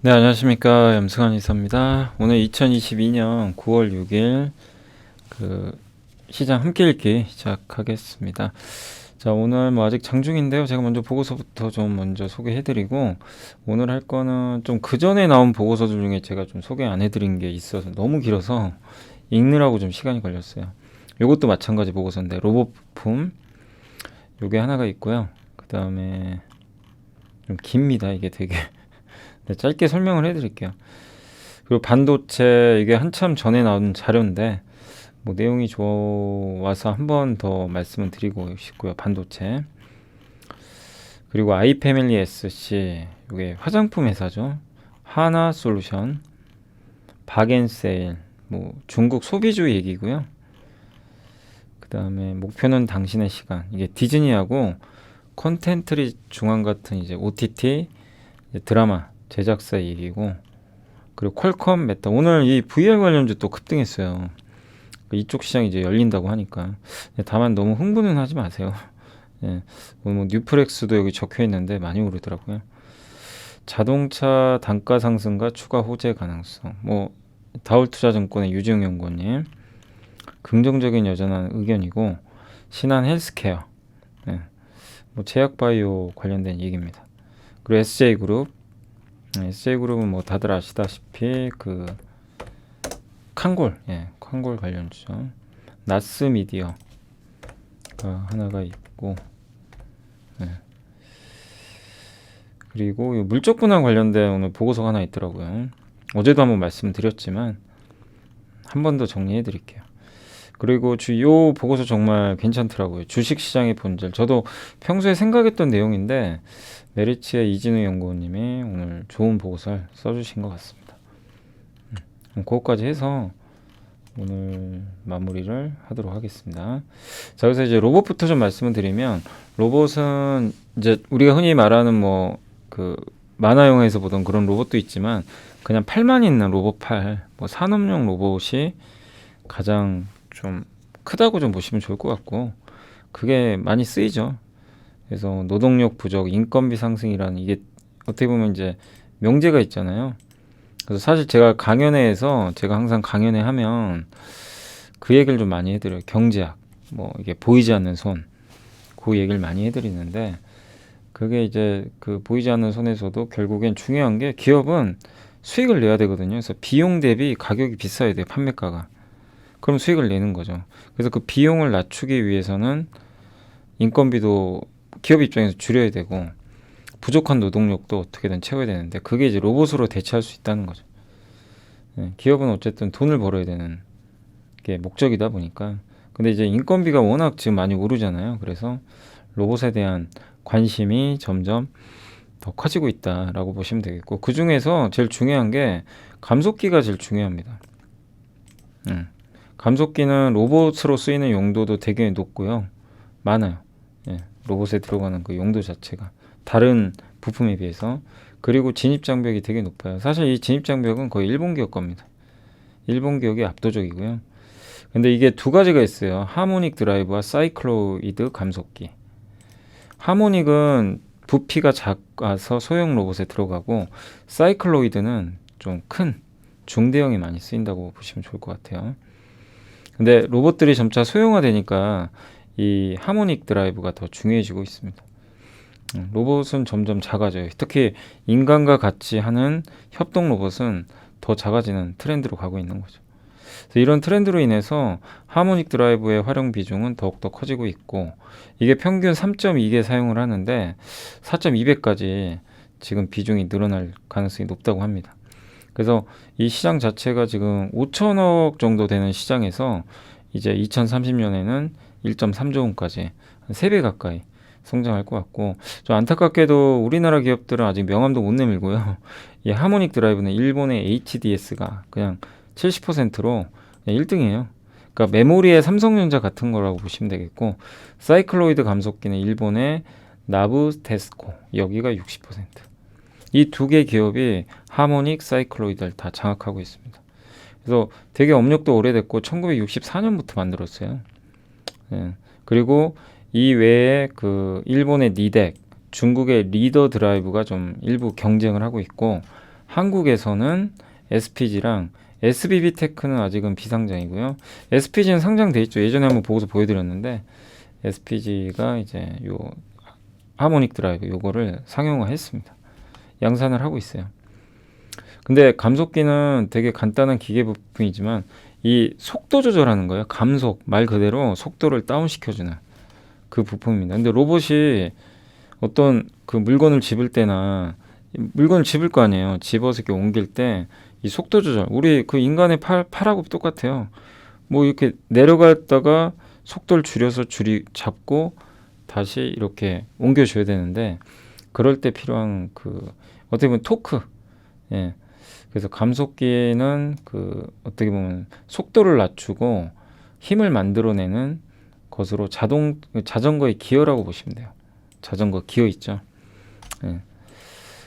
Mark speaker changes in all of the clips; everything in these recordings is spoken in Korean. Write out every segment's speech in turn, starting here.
Speaker 1: 네, 안녕하십니까. 염승환 이사입니다. 오늘 2022년 9월 6일 그 시장 함께 읽기 시작하겠습니다. 자, 오늘 뭐 아직 장중인데요. 제가 먼저 보고서부터 좀 먼저 소개해드리고, 오늘 할 거는 좀 그 전에 나온 보고서들 중에 제가 좀 소개 안 해드린 게 있어서 너무 길어서 읽느라고 좀 시간이 걸렸어요. 요것도 마찬가지 보고서인데, 로봇 부품 요게 하나가 있고요. 그 다음에 좀 깁니다. 이게 되게. 네, 짧게 설명을 해드릴게요. 그리고 반도체 이게 한참 전에 나온 자료인데 뭐 내용이 좋아서 한 번 더 말씀을 드리고 싶고요. 반도체. 그리고 아이패밀리 SC 이게 화장품 회사죠. 하나솔루션, 박앤세일, 뭐 중국 소비주 얘기고요. 그 다음에 목표는 당신의 시간. 이게 디즈니하고 콘텐츠리 중앙 같은 이제 OTT 이제 드라마 제작사 얘기고, 그리고 퀄컴 메타 오늘 이 VR 관련주 또 급등했어요. 이쪽 시장이 이제 열린다고 하니까. 다만 너무 흥분은 하지 마세요. 예. 오늘 뭐 뉴프렉스도 여기 적혀 있는데 많이 오르더라고요. 자동차 단가 상승과 추가 호재 가능성. 뭐 다울투자증권의 유지영 연구원님 긍정적인 여전한 의견이고, 신한 헬스케어, 예. 뭐 제약바이오 관련된 얘기입니다. 그리고 SJ그룹은 뭐 다들 아시다시피 그 칸골, 칸골 관련주죠. 나스미디어가 하나가 있고, 예. 그리고 물적 분할 관련된 오늘 보고서가 하나 있더라고요. 어제도 한번 말씀드렸지만 한 번 더 정리해 드릴게요. 그리고 요 보고서 정말 괜찮더라고요. 주식시장의 본질. 저도 평소에 생각했던 내용인데 메리츠의 이진우 연구원님이 오늘 좋은 보고서를 써주신 것 같습니다. 그것까지 해서 오늘 마무리를 하도록 하겠습니다. 자, 그래서 이제 로봇부터 좀 말씀을 드리면, 로봇은 이제 우리가 흔히 말하는 뭐 그 만화 영화에서 보던 그런 로봇도 있지만 그냥 팔만 있는 로봇팔, 뭐 산업용 로봇이 가장 좀 크다고 좀 보시면 좋을 것 같고, 그게 많이 쓰이죠. 그래서 노동력 부족, 인건비 상승이라는, 이게 어떻게 보면 이제 명제가 있잖아요. 그래서 사실 제가 강연회에서 제가 항상 강연회 하면 그 얘기를 좀 많이 해드려요. 경제학, 뭐 이게 보이지 않는 손, 그 얘기를 많이 해드리는데, 그게 이제 그 보이지 않는 손에서도 결국엔 중요한 게 기업은 수익을 내야 되거든요. 그래서 비용 대비 가격이 비싸야 돼요. 판매가가. 그럼 수익을 내는 거죠. 그래서 그 비용을 낮추기 위해서는 인건비도 기업 입장에서 줄여야 되고, 부족한 노동력도 어떻게든 채워야 되는데, 그게 이제 로봇으로 대체할 수 있다는 거죠. 기업은 어쨌든 돈을 벌어야 되는 게 목적이다 보니까. 근데 이제 인건비가 워낙 지금 많이 오르잖아요. 그래서 로봇에 대한 관심이 점점 더 커지고 있다라고 보시면 되겠고, 그 중에서 제일 중요한 게 감속기가 제일 중요합니다. 감속기는 로봇으로 쓰이는 용도도 되게 높고요. 많아요. 로봇에 들어가는 그 용도 자체가 다른 부품에 비해서. 그리고 진입장벽이 되게 높아요. 사실 이 진입장벽은 거의 일본 기업 겁니다. 일본 기업이 압도적이고요. 근데 이게 두 가지가 있어요. 하모닉 드라이브와 사이클로이드 감속기. 하모닉은 부피가 작아서 소형 로봇에 들어가고, 사이클로이드는 좀 큰 중대형에 많이 쓰인다고 보시면 좋을 것 같아요. 근데 로봇들이 점차 소형화되니까 이 하모닉 드라이브가 더 중요해지고 있습니다. 로봇은 점점 작아져요. 특히 인간과 같이 하는 협동 로봇은 더 작아지는 트렌드로 가고 있는 거죠. 그래서 이런 트렌드로 인해서 하모닉 드라이브의 활용 비중은 더욱더 커지고 있고, 이게 평균 3.2개 사용을 하는데 4.2배까지 지금 비중이 늘어날 가능성이 높다고 합니다. 그래서 이 시장 자체가 지금 5천억 정도 되는 시장에서 이제 2030년에는 1.3조 원까지 한 3배 가까이 성장할 것 같고, 좀 안타깝게도 우리나라 기업들은 아직 명함도 못 내밀고요. 이 하모닉 드라이브는 일본의 HDS가 그냥 70%로 1등이에요. 그러니까 메모리의 삼성전자 같은 거라고 보시면 되겠고, 사이클로이드 감속기는 일본의 나부테스코, 여기가 60%. 이 두 개 기업이 하모닉, 사이클로이드를 다 장악하고 있습니다. 그래서 되게 업력도 오래됐고 1964년부터 만들었어요. 그리고 이 외에 일본의 니덱, 중국의 리더 드라이브가 좀 일부 경쟁을 하고 있고, 한국에서는 SPG랑 SBB테크는 아직은 비상장이고요. SPG는 상장돼 있죠. 예전에 한번 보고서 보여드렸는데 SPG가 이제 요 하모닉 드라이브 요거를 상용화했습니다. 양산을 하고 있어요. 근데 감속기는 되게 간단한 기계 부품이지만 이 속도 조절하는 거예요. 감속 말 그대로 속도를 다운시켜주는 그 부품입니다. 근데 로봇이 어떤 그 물건을 집을 때나 물건을 집을 거 아니에요. 집어서 이렇게 옮길 때 이 속도 조절 우리 그 인간의 팔하고 똑같아요. 뭐 이렇게 내려갔다가 속도를 줄여서 줄이 잡고 다시 이렇게 옮겨줘야 되는데 그럴 때 필요한 그 어떻게 보면 토크. 예. 그래서 감속기는 그 어떻게 보면 속도를 낮추고 힘을 만들어내는 것으로 자전거의 기어라고 보시면 돼요. 자전거 기어 있죠. 예.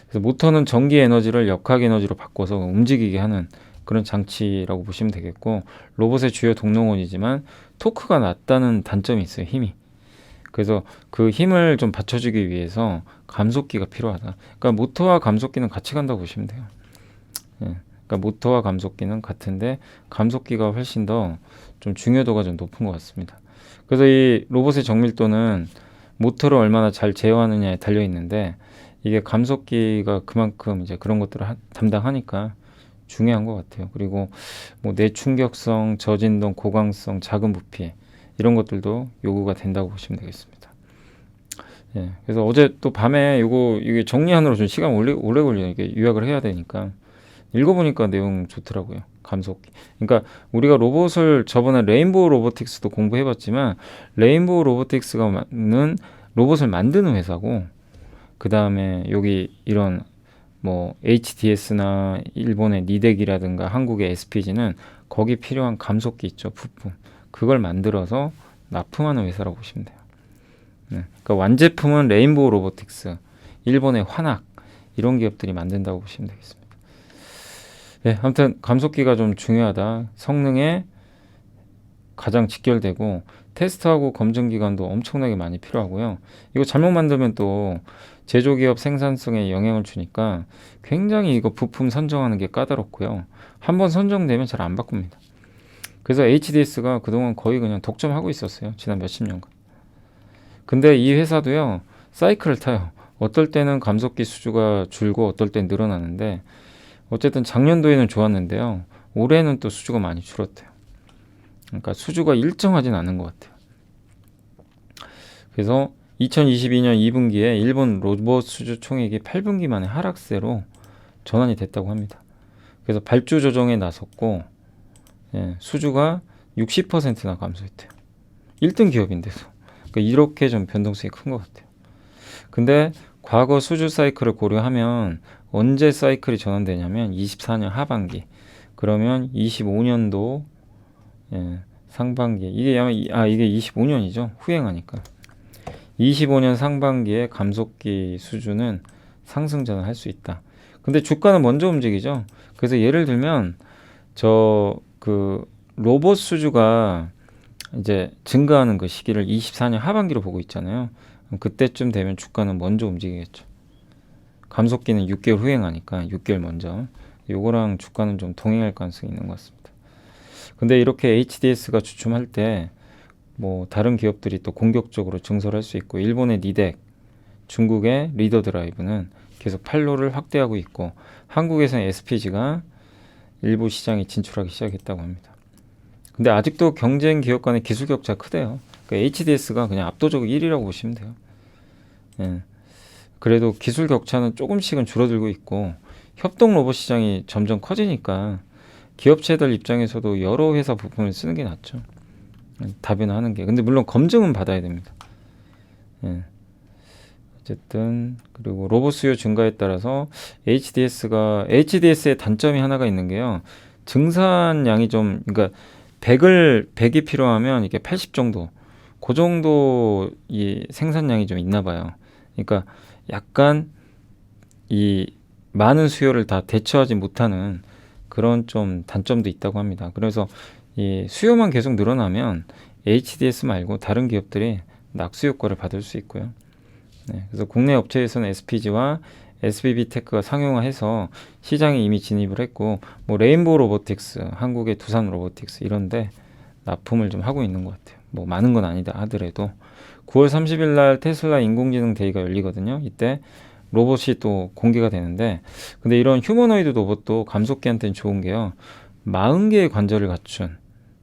Speaker 1: 그래서 모터는 전기 에너지를 역학 에너지로 바꿔서 움직이게 하는 그런 장치라고 보시면 되겠고 로봇의 주요 동력원이지만 토크가 낮다는 단점이 있어요. 힘이. 그래서 그 힘을 좀 받쳐주기 위해서 감속기가 필요하다. 그러니까 모터와 감속기는 같이 간다고 보시면 돼요. 예. 그러니까 모터와 감속기는 같은데 감속기가 훨씬 더 좀 중요도가 좀 높은 것 같습니다. 그래서 이 로봇의 정밀도는 모터를 얼마나 잘 제어하느냐에 달려 있는데 이게 감속기가 그만큼 이제 그런 것들을 담당하니까 중요한 것 같아요. 그리고 뭐 내충격성, 저진동, 고강성, 작은 부피 이런 것들도 요구가 된다고 보시면 되겠습니다. 예, 그래서 어제 또 밤에 이게 정리하느라 좀 시간 오래 걸려요. 이게 요약을 해야 되니까 읽어보니까 내용 좋더라고요. 감속기. 그러니까 우리가 로봇을 저번에 레인보우 로보틱스도 공부해봤지만 레인보우 로보틱스가 로봇을 만드는 회사고 그 다음에 여기 이런 뭐 HDS나 일본의 니덱이라든가 한국의 SPG는 거기 필요한 감속기 있죠. 부품. 그걸 만들어서 납품하는 회사라고 보시면 돼요. 네. 그러니까 완제품은 레인보우 로보틱스, 일본의 환학 이런 기업들이 만든다고 보시면 되겠습니다. 네, 아무튼 감속기가 좀 중요하다. 성능에 가장 직결되고 테스트하고 검증 기간도 엄청나게 많이 필요하고요. 이거 잘못 만들면 또 제조기업 생산성에 영향을 주니까 굉장히 이거 부품 선정하는 게 까다롭고요. 한번 선정되면 잘 안 바꿉니다. 그래서 HDS가 그동안 거의 그냥 독점하고 있었어요. 지난 몇십 년간. 근데 이 회사도요. 사이클을 타요. 어떨 때는 감속기 수주가 줄고 어떨 땐 늘어나는데 어쨌든 작년도에는 좋았는데요. 올해는 또 수주가 많이 줄었대요. 그러니까 수주가 일정하진 않은 것 같아요. 그래서 2022년 2분기에 일본 로봇 수주 총액이 8분기 만에 하락세로 전환이 됐다고 합니다. 그래서 발주 조정에 나섰고 수주가 60%나 감소했대요. 1등 기업인데도. 그러니까 이렇게 좀 변동성이 큰 것 같아요. 근데 과거 수주 사이클을 고려하면 언제 사이클이 전환되냐면 24년 하반기. 그러면 25년도 상반기. 이게 25년이죠. 후행하니까. 25년 상반기에 감속기 수주는 상승 전환할 수 있다. 근데 주가는 먼저 움직이죠. 그래서 예를 들면 로봇 수주가 이제 증가하는 그 시기를 24년 하반기로 보고 있잖아요. 그때쯤 되면 주가는 먼저 움직이겠죠. 감속기는 6개월 후행하니까 6개월 먼저. 요거랑 주가는 좀 동행할 가능성이 있는 것 같습니다. 근데 이렇게 HDS가 주춤할 때 뭐 다른 기업들이 또 공격적으로 증설할 수 있고 일본의 니덱, 중국의 리더 드라이브는 계속 판로를 확대하고 있고 한국에서는 SPG가 일부 시장에 진출하기 시작했다고 합니다. 근데 아직도 경쟁 기업 간의 기술 격차가 크대요. 그러니까 HDS가 그냥 압도적으로 1위라고 보시면 돼요. 예. 그래도 기술 격차는 조금씩은 줄어들고 있고 협동 로봇 시장이 점점 커지니까 기업체들 입장에서도 여러 회사 부품을 쓰는 게 낫죠. 다변화하는 게. 근데 물론 검증은 받아야 됩니다. 예. 어쨌든 그리고 로봇 수요 증가에 따라서 HDS의 단점이 하나가 있는 게요. 증산량이 좀 그러니까 100이 필요하면 이게 80 정도. 그 정도 이 생산량이 좀 있나 봐요. 그러니까 약간 이 많은 수요를 다 대처하지 못하는 그런 좀 단점도 있다고 합니다. 그래서 이 수요만 계속 늘어나면 HDS 말고 다른 기업들이 낙수 효과를 받을 수 있고요. 네, 그래서 국내 업체에서는 SPG와 SBB테크가 상용화해서 시장에 이미 진입을 했고 뭐 레인보우 로보틱스, 한국의 두산 로보틱스 이런데 납품을 좀 하고 있는 것 같아요. 뭐 많은 건 아니다 하더라도 9월 30일 날 테슬라 인공지능 데이가 열리거든요. 이때 로봇이 또 공개가 되는데 근데 이런 휴머노이드 로봇도 감속기한테는 좋은 게요. 40개의 관절을 갖춘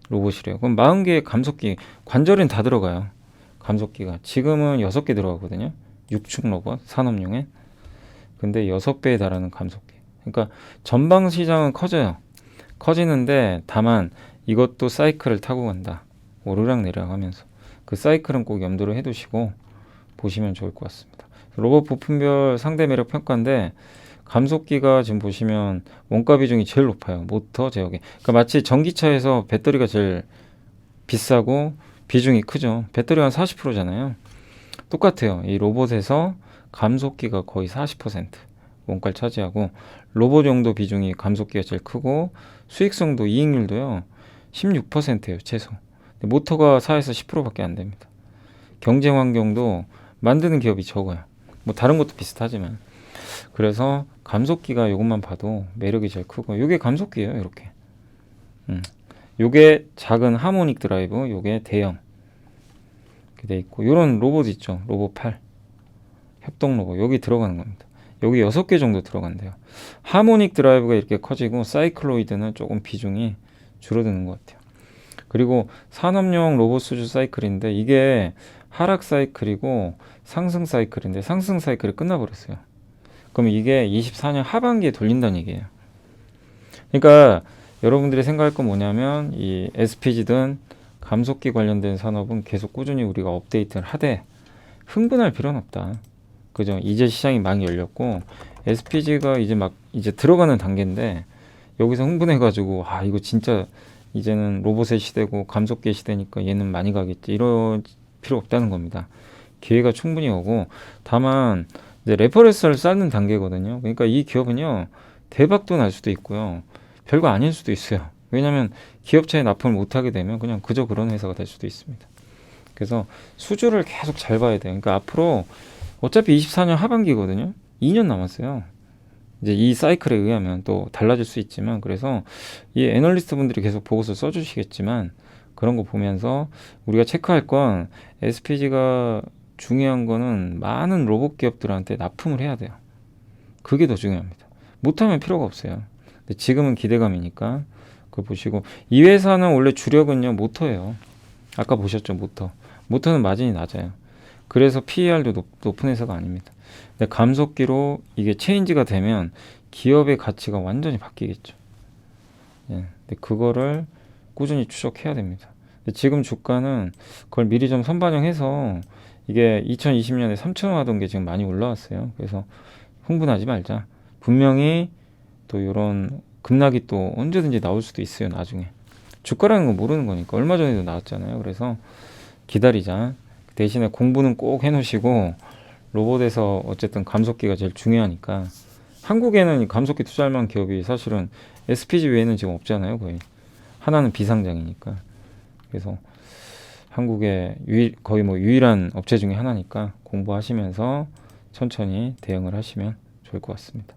Speaker 1: 로봇이래요. 그럼 40개의 감속기, 관절은 다 들어가요. 감속기가. 지금은 6개 들어가거든요. 6축 로봇, 산업용에. 근데 6배에 달하는 감속기. 그러니까 전방 시장은 커져요. 커지는데 다만 이것도 사이클을 타고 간다. 오르락내리락 하면서. 그 사이클은 꼭 염두를 해두시고 보시면 좋을 것 같습니다. 로봇 부품별 상대 매력 평가인데 감속기가 지금 보시면 원가 비중이 제일 높아요. 모터 제어기. 그러니까 마치 전기차에서 배터리가 제일 비싸고 비중이 크죠. 배터리가 한 40%잖아요. 똑같아요. 이 로봇에서 감속기가 거의 40% 원가를 차지하고 로봇 용도 비중이 감속기가 제일 크고 수익성도 이익률도요. 16%예요. 최소. 모터가 4에서 10%밖에 안 됩니다. 경쟁 환경도 만드는 기업이 적어요. 뭐 다른 것도 비슷하지만. 그래서 감속기가 이것만 봐도 매력이 제일 크고 이게 감속기예요. 이렇게. 요게 작은 하모닉 드라이브, 요게 대형 이렇게 돼 있고 요런 로봇 있죠. 로봇 8 협동 로봇 여기 들어가는 겁니다. 여기 6개 정도 들어간대요. 하모닉 드라이브가 이렇게 커지고 사이클로이드는 조금 비중이 줄어드는 것 같아요. 그리고 산업용 로봇 수주 사이클인데 이게 하락 사이클이고 상승 사이클인데 상승 사이클이 끝나버렸어요. 그럼 이게 24년 하반기에 돌린다는 얘기예요. 그러니까 여러분들이 생각할 건 뭐냐면 이 SPG든 감속기 관련된 산업은 계속 꾸준히 우리가 업데이트를 하되 흥분할 필요는 없다. 그죠? 이제 시장이 많이 열렸고 SPG가 이제 들어가는 단계인데 여기서 흥분해가지고 이거 진짜 이제는 로봇의 시대고 감속기의 시대니까 얘는 많이 가겠지 이럴 필요 없다는 겁니다. 기회가 충분히 오고 다만 이제 레퍼런스를 쌓는 단계거든요. 그러니까 이 기업은요 대박도 날 수도 있고요 별거 아닐 수도 있어요. 왜냐하면 기업체에 납품을 못하게 되면 그냥 그저 그런 회사가 될 수도 있습니다. 그래서 수주를 계속 잘 봐야 돼요. 그러니까 앞으로 어차피 24년 하반기거든요. 2년 남았어요. 이제 이 사이클에 의하면 또 달라질 수 있지만 그래서 이 애널리스트 분들이 계속 보고서 써주시겠지만 그런 거 보면서 우리가 체크할 건 SPG가 중요한 거는 많은 로봇 기업들한테 납품을 해야 돼요. 그게 더 중요합니다. 못하면 필요가 없어요. 근데 지금은 기대감이니까 그걸 보시고 이 회사는 원래 주력은요 모터예요. 아까 보셨죠 모터. 모터는 마진이 낮아요. 그래서 PER도 높은 회사가 아닙니다. 근데 감속기로 이게 체인지가 되면 기업의 가치가 완전히 바뀌겠죠. 예, 근데 그거를 꾸준히 추적해야 됩니다. 근데 지금 주가는 그걸 미리 좀 선반영해서 이게 2020년에 3,000원 하던 게 지금 많이 올라왔어요. 그래서 흥분하지 말자. 분명히 또 이런 급락이 또 언제든지 나올 수도 있어요. 나중에. 주가라는 건 모르는 거니까. 얼마 전에도 나왔잖아요. 그래서 기다리자. 대신에 공부는 꼭 해놓으시고 로봇에서 어쨌든 감속기가 제일 중요하니까 한국에는 감속기 투자할 만한 기업이 사실은 SPG 외에는 지금 없잖아요. 거의. 하나는 비상장이니까. 그래서 한국의 거의 뭐 유일한 업체 중에 하나니까 공부하시면서 천천히 대응을 하시면 좋을 것 같습니다.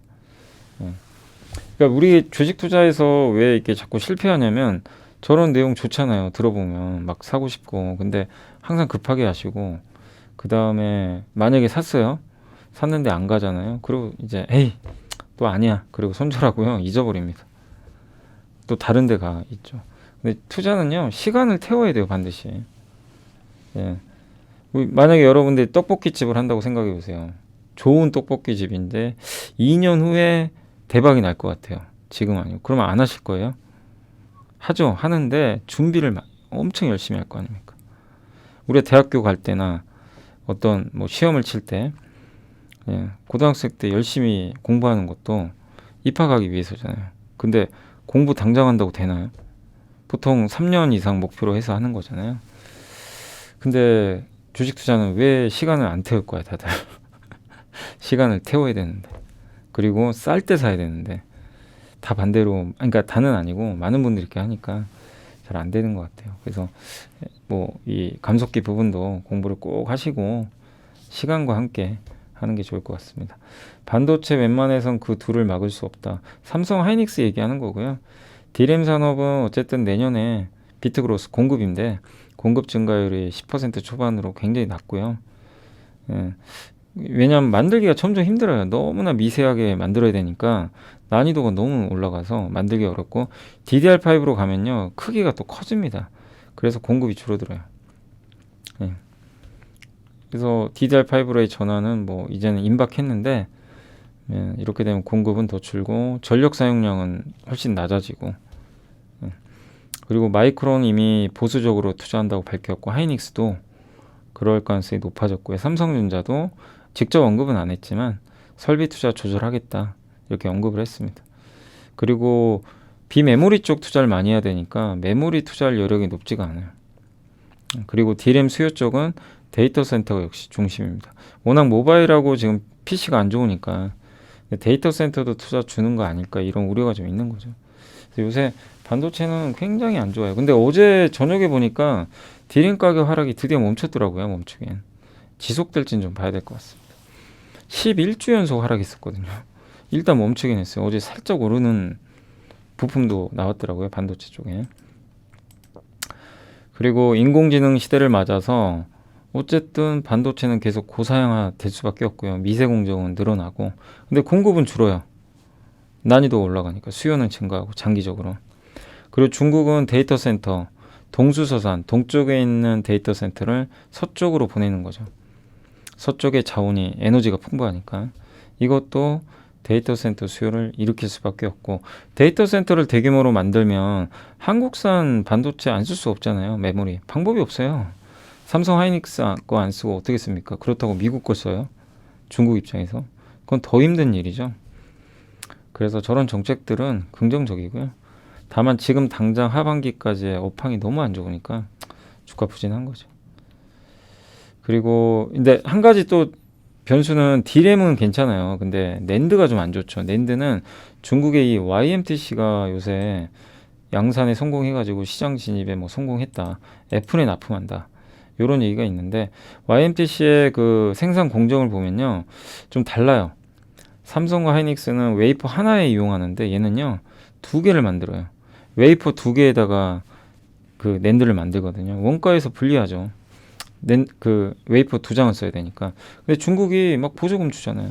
Speaker 1: 그러니까 우리 주식 투자에서 왜 이렇게 자꾸 실패하냐면 저런 내용 좋잖아요. 들어보면 막 사고 싶고 근데 항상 급하게 하시고 그 다음에 만약에 샀어요. 샀는데 안 가잖아요. 그리고 이제 에이 또 아니야. 그리고 손절하고요. 잊어버립니다. 또 다른 데 가 있죠. 근데 투자는요. 시간을 태워야 돼요. 반드시. 예. 만약에 여러분들이 떡볶이집을 한다고 생각해 보세요. 좋은 떡볶이집인데 2년 후에 대박이 날 것 같아요. 지금 아니고. 그러면 안 하실 거예요? 하죠. 하는데 준비를 엄청 열심히 할 거 아닙니까? 우리가 대학교 갈 때나 어떤 뭐 시험을 칠 때 고등학생 때 열심히 공부하는 것도 입학하기 위해서잖아요. 근데 공부 당장 한다고 되나요? 보통 3년 이상 목표로 해서 하는 거잖아요. 근데 주식 투자는 왜 시간을 안 태울 거야, 다들. 시간을 태워야 되는데. 그리고 쌀 때 사야 되는데. 다 반대로, 그러니까 다는 아니고 많은 분들이 이렇게 하니까 잘 안 되는 것 같아요. 그래서 뭐 이 감속기 부분도 공부를 꼭 하시고 시간과 함께 하는 게 좋을 것 같습니다. 반도체 웬만해선 그 둘을 막을 수 없다. 삼성 하이닉스 얘기하는 거고요. D램 산업은 어쨌든 내년에 비트그로스 공급인데 공급 증가율이 10% 초반으로 굉장히 낮고요. 예. 왜냐하면 만들기가 점점 힘들어요. 너무나 미세하게 만들어야 되니까 난이도가 너무 올라가서 만들기 어렵고 DDR5로 가면요 크기가 또 커집니다. 그래서 공급이 줄어들어요. 예. 그래서 DDR5로의 전환은 뭐 이제는 임박했는데 예, 이렇게 되면 공급은 더 줄고 전력 사용량은 훨씬 낮아지고 예. 그리고 마이크론 이미 보수적으로 투자한다고 밝혔고 하이닉스도 그럴 가능성이 높아졌고요. 삼성전자도 직접 언급은 안 했지만 설비 투자 조절하겠다 이렇게 언급을 했습니다. 그리고 비메모리 쪽 투자를 많이 해야 되니까 메모리 투자할 여력이 높지가 않아요. 그리고 D램 수요 쪽은 데이터 센터가 역시 중심입니다. 워낙 모바일하고 지금 PC가 안 좋으니까 데이터 센터도 투자 주는 거 아닐까 이런 우려가 좀 있는 거죠. 그래서 요새 반도체는 굉장히 안 좋아요. 근데 어제 저녁에 보니까 D램 가격 하락이 드디어 멈췄더라고요. 멈추긴. 지속될지는 좀 봐야 될 것 같습니다. 11주 연속 하락했었거든요. 일단 멈추긴 했어요. 어제 살짝 오르는 부품도 나왔더라고요. 반도체 쪽에. 그리고 인공지능 시대를 맞아서 어쨌든 반도체는 계속 고사양화 될 수밖에 없고요. 미세 공정은 늘어나고 근데 공급은 줄어요. 난이도가 올라가니까 수요는 증가하고 장기적으로. 그리고 중국은 데이터 센터 동수서산 동쪽에 있는 데이터 센터를 서쪽으로 보내는 거죠. 서쪽의 자원이 에너지가 풍부하니까 이것도 데이터 센터 수요를 일으킬 수밖에 없고 데이터 센터를 대규모로 만들면 한국산 반도체 안 쓸 수 없잖아요. 메모리 방법이 없어요. 삼성 하이닉스 거 안 쓰고 어떻게 씁니까? 그렇다고 미국 거 써요. 중국 입장에서 그건 더 힘든 일이죠. 그래서 저런 정책들은 긍정적이고요. 다만 지금 당장 하반기까지의 업황이 너무 안 좋으니까 주가 부진한 거죠. 그리고 근데 한 가지 또 변수는 D램은 괜찮아요. 근데 낸드가 좀 안 좋죠. 낸드는 중국의 이 YMTC가 요새 양산에 성공해가지고 시장 진입에 뭐 성공했다. 애플에 납품한다. 이런 얘기가 있는데 YMTC의 그 생산 공정을 보면요 좀 달라요. 삼성과 하이닉스는 웨이퍼 하나에 이용하는데 얘는요 2개를 만들어요. 웨이퍼 2개에다가 그 낸드를 만들거든요. 원가에서 불리하죠. 그 웨이퍼 2장을 써야 되니까. 근데 중국이 막 보조금 주잖아요.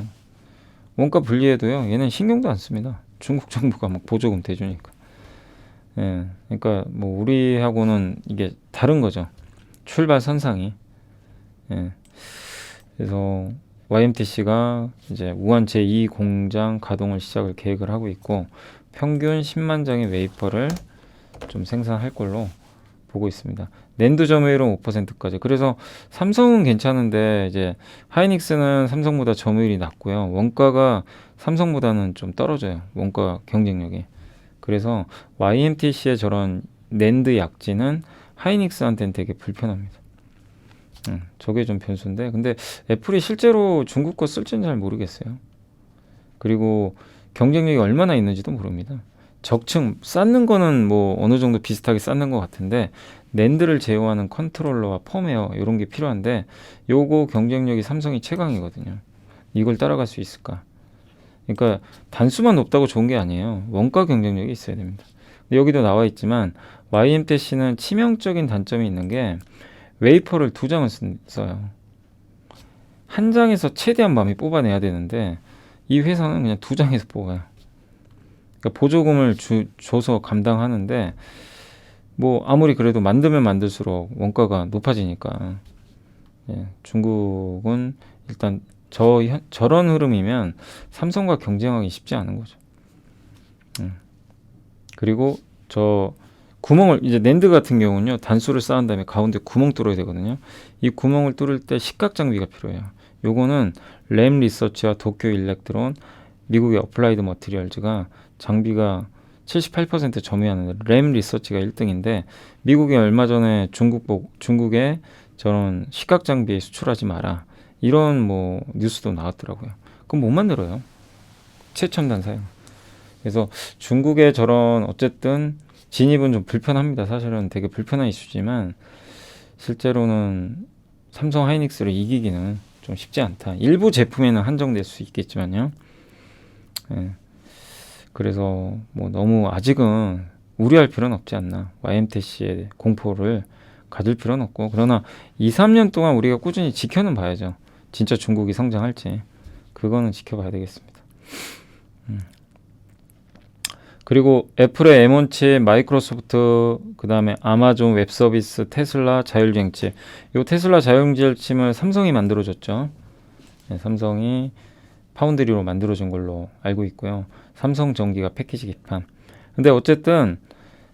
Speaker 1: 원가 분리해도요 얘는 신경도 안 씁니다. 중국 정부가 막 보조금 대주니까. 예, 그러니까 뭐 우리하고는 이게 다른 거죠. 출발 선상이. 예, 그래서 YMTC가 이제 우한 제2 공장 가동을 시작을 계획을 하고 있고 평균 10만 장의 웨이퍼를 좀 생산할 걸로 보고 있습니다. 낸드 점유율은 5%까지. 그래서 삼성은 괜찮은데 이제 하이닉스는 삼성보다 점유율이 낮고요. 원가가 삼성보다는 좀 떨어져요. 원가 경쟁력이. 그래서 YMTC의 저런 낸드 약진은 하이닉스한테는 되게 불편합니다. 저게 좀 변수인데 근데 애플이 실제로 중국 거 쓸지는 잘 모르겠어요. 그리고 경쟁력이 얼마나 있는지도 모릅니다. 적층 쌓는 거는 뭐 어느 정도 비슷하게 쌓는 것 같은데 낸드를 제어하는 컨트롤러와 펌웨어 이런 게 필요한데 요거 경쟁력이 삼성이 최강이거든요. 이걸 따라갈 수 있을까? 그러니까 단수만 높다고 좋은 게 아니에요. 원가 경쟁력이 있어야 됩니다. 근데 여기도 나와 있지만 YMTC는 치명적인 단점이 있는 게 웨이퍼를 2장을 써요. 한 장에서 최대한 많이 뽑아내야 되는데 이 회사는 그냥 2장에서 뽑아요. 그러니까 보조금을 줘서 감당하는데 뭐 아무리 그래도 만들면 만들수록 원가가 높아지니까 예, 중국은 일단 저런 흐름이면 삼성과 경쟁하기 쉽지 않은 거죠. 그리고 저 구멍을 이제 낸드 같은 경우는요 단수를 쌓은 다음에 가운데 구멍 뚫어야 되거든요. 이 구멍을 뚫을 때 식각 장비가 필요해요. 요거는 램 리서치와 도쿄 일렉트론 미국의 어플라이드 머티리얼즈가 장비가 78% 점유하는 램 리서치가 1등인데 미국이 얼마 전에 중국에 저런 식각 장비 수출하지 마라 이런 뭐 뉴스도 나왔더라고요. 그럼 못 만들어요. 최첨단 사용. 그래서 중국의 저런 어쨌든 진입은 좀 불편합니다. 사실은 되게 불편한 이슈지만 실제로는 삼성 하이닉스를 이기기는 좀 쉽지 않다. 일부 제품에는 한정될 수 있겠지만요. 예. 그래서 뭐 너무 아직은 우려할 필요는 없지 않나. YMTC의 공포를 가질 필요는 없고, 그러나 2, 3년 동안 우리가 꾸준히 지켜는 봐야죠. 진짜 중국이 성장할지 그거는 지켜봐야 되겠습니다. 그리고 애플의 M1 칩, 마이크로소프트, 그 다음에 아마존 웹서비스, 테슬라 자율주행 칩. 이 테슬라 자율주행 칩을 삼성이 만들어줬죠. 네, 삼성이 파운드리로 만들어준 걸로 알고 있고요. 삼성 전기가 패키지 기판. 근데 어쨌든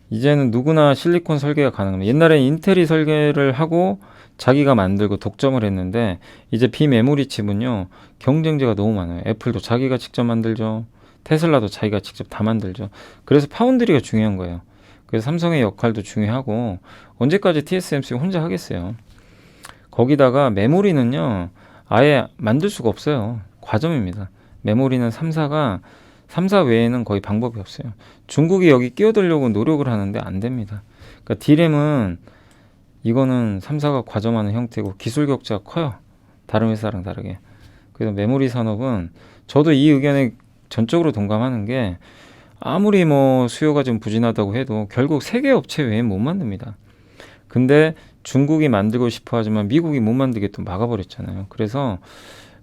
Speaker 1: 이제는 누구나 실리콘 설계가 가능합니다. 옛날에 인텔이 설계를 하고 자기가 만들고 독점을 했는데, 이제 비메모리 칩은요 경쟁자가 너무 많아요. 애플도 자기가 직접 만들죠. 테슬라도 자기가 직접 다 만들죠. 그래서 파운드리가 중요한 거예요. 그래서 삼성의 역할도 중요하고, 언제까지 TSMC 혼자 하겠어요. 거기다가 메모리는요 아예 만들 수가 없어요. 과점입니다. 메모리는 3사 외에는 거의 방법이 없어요. 중국이 여기 끼어들려고 노력을 하는데 안 됩니다. 그러니까 D램은 이거는 3사가 과점하는 형태고 기술 격차가 커요. 다른 회사랑 다르게. 그래서 메모리 산업은, 저도 이 의견에 전적으로 동감하는 게, 아무리 뭐 수요가 좀 부진하다고 해도 결국 세계 업체 외엔 못 만듭니다. 근데 중국이 만들고 싶어 하지만 미국이 못 만들게 또 막아버렸잖아요. 그래서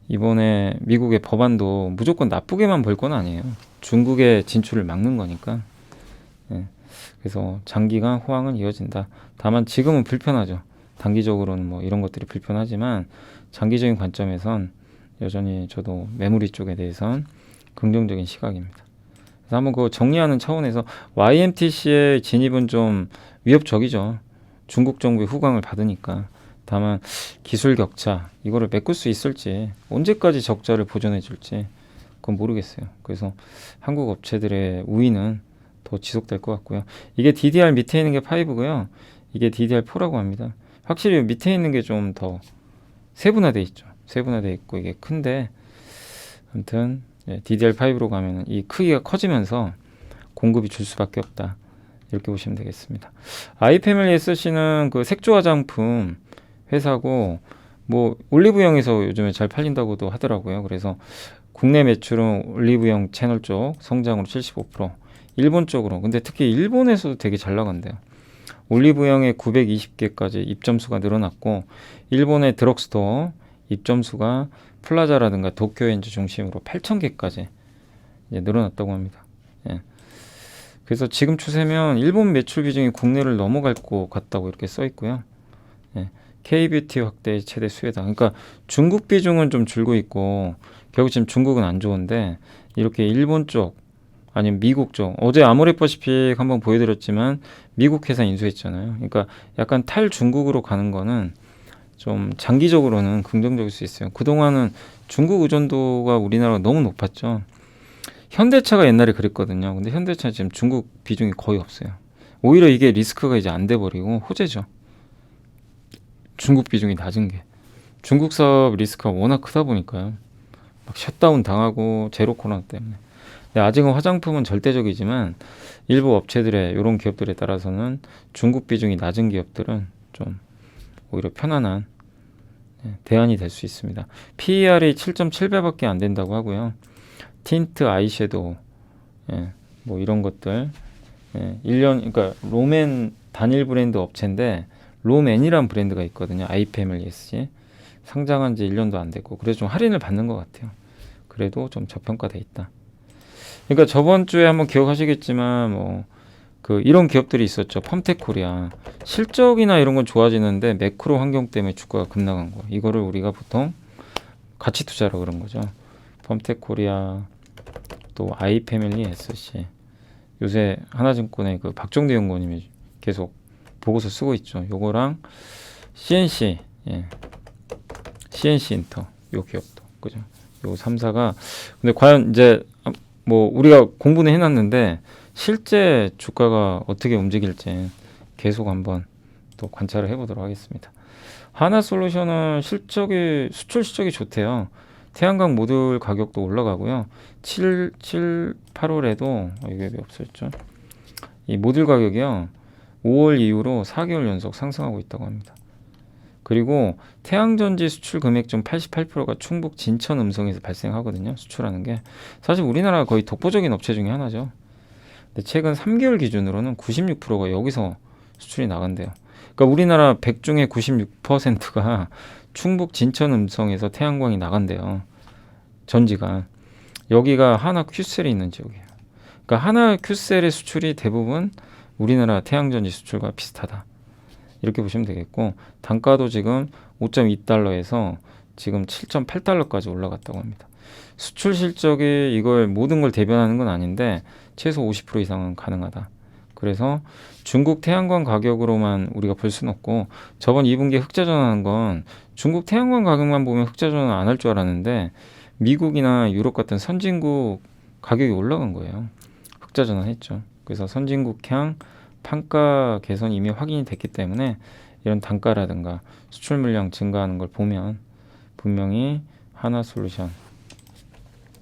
Speaker 1: 이번에 미국의 법안도 무조건 나쁘게만 볼 건 아니에요. 중국의 진출을 막는 거니까. 예. 그래서 장기간 호황은 이어진다. 다만 지금은 불편하죠. 단기적으로는 뭐 이런 것들이 불편하지만 장기적인 관점에선 여전히 저도 메모리 쪽에 대해선 긍정적인 시각입니다. 그래서 한번 그거 정리하는 차원에서 YMTC의 진입은 좀 위협적이죠. 중국 정부의 후광을 받으니까. 다만 기술 격차 이거를 메꿀 수 있을지, 언제까지 적자를 보존해 줄지 그건 모르겠어요. 그래서 한국 업체들의 우위는 더 지속될 것 같고요. 이게 DDR 밑에 있는 게 5고요. 이게 DDR4라고 합니다. 확실히 밑에 있는 게 좀 더 세분화돼 있죠. 세분화돼 있고 이게 큰데, 아무튼 DDR5로 가면 이 크기가 커지면서 공급이 줄 수밖에 없다. 이렇게 보시면 되겠습니다. 아이패밀리 SC는 그 색조 화장품 회사고, 뭐 올리브영에서 요즘에 잘 팔린다고도 하더라고요. 그래서 국내 매출은 올리브영 채널 쪽 성장으로 75%, 일본 쪽으로, 근데 특히 일본에서도 되게 잘 나간대요. 올리브영에 920개까지 입점수가 늘어났고, 일본의 드럭스토어 입점수가 플라자라든가 도쿄엔즈 중심으로 8,000개까지 늘어났다고 합니다. 예. 그래서 지금 추세면 일본 매출 비중이 국내를 넘어갈 것 같다고 이렇게 써 있고요. 예. K뷰티 확대의 최대 수혜다. 그러니까 중국 비중은 좀 줄고 있고, 결국 지금 중국은 안 좋은데, 이렇게 일본 쪽 아니면 미국 쪽, 어제 아모레퍼시픽 한번 보여드렸지만 미국 회사 인수했잖아요. 그러니까 약간 탈중국으로 가는 거는 좀 장기적으로는 긍정적일 수 있어요. 그동안은 중국 의존도가 우리나라가 너무 높았죠. 현대차가 옛날에 그랬거든요. 근데 현대차 지금 중국 비중이 거의 없어요. 오히려 이게 리스크가 이제 안 돼버리고 호재죠. 중국 비중이 낮은 게. 중국 사업 리스크가 워낙 크다 보니까요. 막 셧다운 당하고 제로 코로나 때문에. 근데 아직은 화장품은 절대적이지만 일부 업체들의, 이런 기업들에 따라서는 중국 비중이 낮은 기업들은 좀 오히려 편안한 대안이 될 수 있습니다. PER이 7.7배밖에 안 된다고 하고요. 틴트, 아이섀도우, 뭐 이런 것들, 1년, 그러니까 롬앤 단일 브랜드 업체인데, 롬앤이란 브랜드가 있거든요. 아이패밀리 SC 상장한 지 1년도 안 됐고, 그래서 좀 할인을 받는 것 같아요. 그래도 좀 저평가돼 있다. 그러니까 저번 주에 한번 기억하시겠지만 뭐 그 이런 기업들이 있었죠. 펌텍코리아. 실적이나 이런 건 좋아지는데 매크로 환경 때문에 주가가 급락한 거. 이거를 우리가 보통 가치 투자라고 그런 거죠. 펌텍코리아, 또 아이패밀리 SC. 요새 하나증권의 그 박정대 연구원님이 계속 보고서 쓰고 있죠. 요거랑 CNC, CNC 인터, 요 기업도 그죠. 요 3사가, 근데 과연 이제 뭐 우리가 공부는 해놨는데 실제 주가가 어떻게 움직일지 계속 한번 또 관찰을 해보도록 하겠습니다. 하나솔루션은 수출 실적이 좋대요. 태양광 모듈 가격도 올라가고요. 8월에도 이게 왜 없었죠? 이 모듈 가격이요, 5월 이후로 4개월 연속 상승하고 있다고 합니다. 그리고 태양전지 수출 금액 중 88%가 충북 진천 음성에서 발생하거든요. 수출하는 게. 사실 우리나라 거의 독보적인 업체 중에 하나죠. 근데 최근 3개월 기준으로는 96%가 여기서 수출이 나간대요. 그러니까 우리나라 100 중에 96%가 충북 진천 음성에서 태양광이 나간대요. 전지가. 여기가 하나 큐셀이 있는 지역이에요. 그러니까 하나 큐셀의 수출이 대부분 우리나라 태양전지 수출과 비슷하다. 이렇게 보시면 되겠고, 단가도 지금 5.2달러에서 지금 7.8달러까지 올라갔다고 합니다. 수출 실적이 이걸 모든 걸 대변하는 건 아닌데 최소 50% 이상은 가능하다. 그래서 중국 태양광 가격으로만 우리가 볼 수는 없고, 저번 2분기에 흑자 전환한 건 중국 태양광 가격만 보면 흑자 전환 안 할 줄 알았는데 미국이나 유럽 같은 선진국 가격이 올라간 거예요. 흑자 전환했죠. 그래서 선진국향 판가 개선이 이미 확인이 됐기 때문에 이런 단가라든가 수출 물량 증가하는 걸 보면 분명히 하나솔루션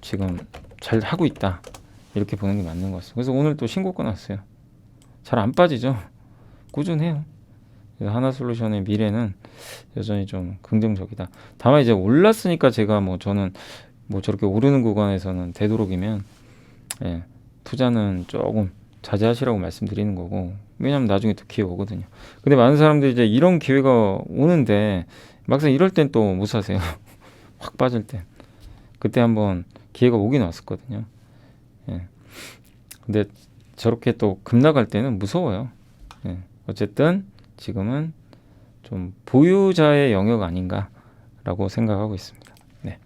Speaker 1: 지금 잘 하고 있다, 이렇게 보는 게 맞는 것 같습니다. 그래서 오늘 또 신고가 났어요. 잘 안 빠지죠. 꾸준해요. 그래서 하나솔루션의 미래는 여전히 좀 긍정적이다. 다만 이제 올랐으니까 제가 저는 저렇게 오르는 구간에서는 되도록이면 투자는 조금 자제하시라고 말씀드리는 거고, 왜냐면 나중에 또 기회 오거든요. 근데 많은 사람들이 이제 이런 기회가 오는데 막상 이럴 땐 또 못 사세요. 확 빠질 때. 그때 한번 기회가 오긴 왔었거든요. 근데 저렇게 또 급락할 때는 무서워요. 어쨌든 지금은 좀 보유자의 영역 아닌가라고 생각하고 있습니다. 네.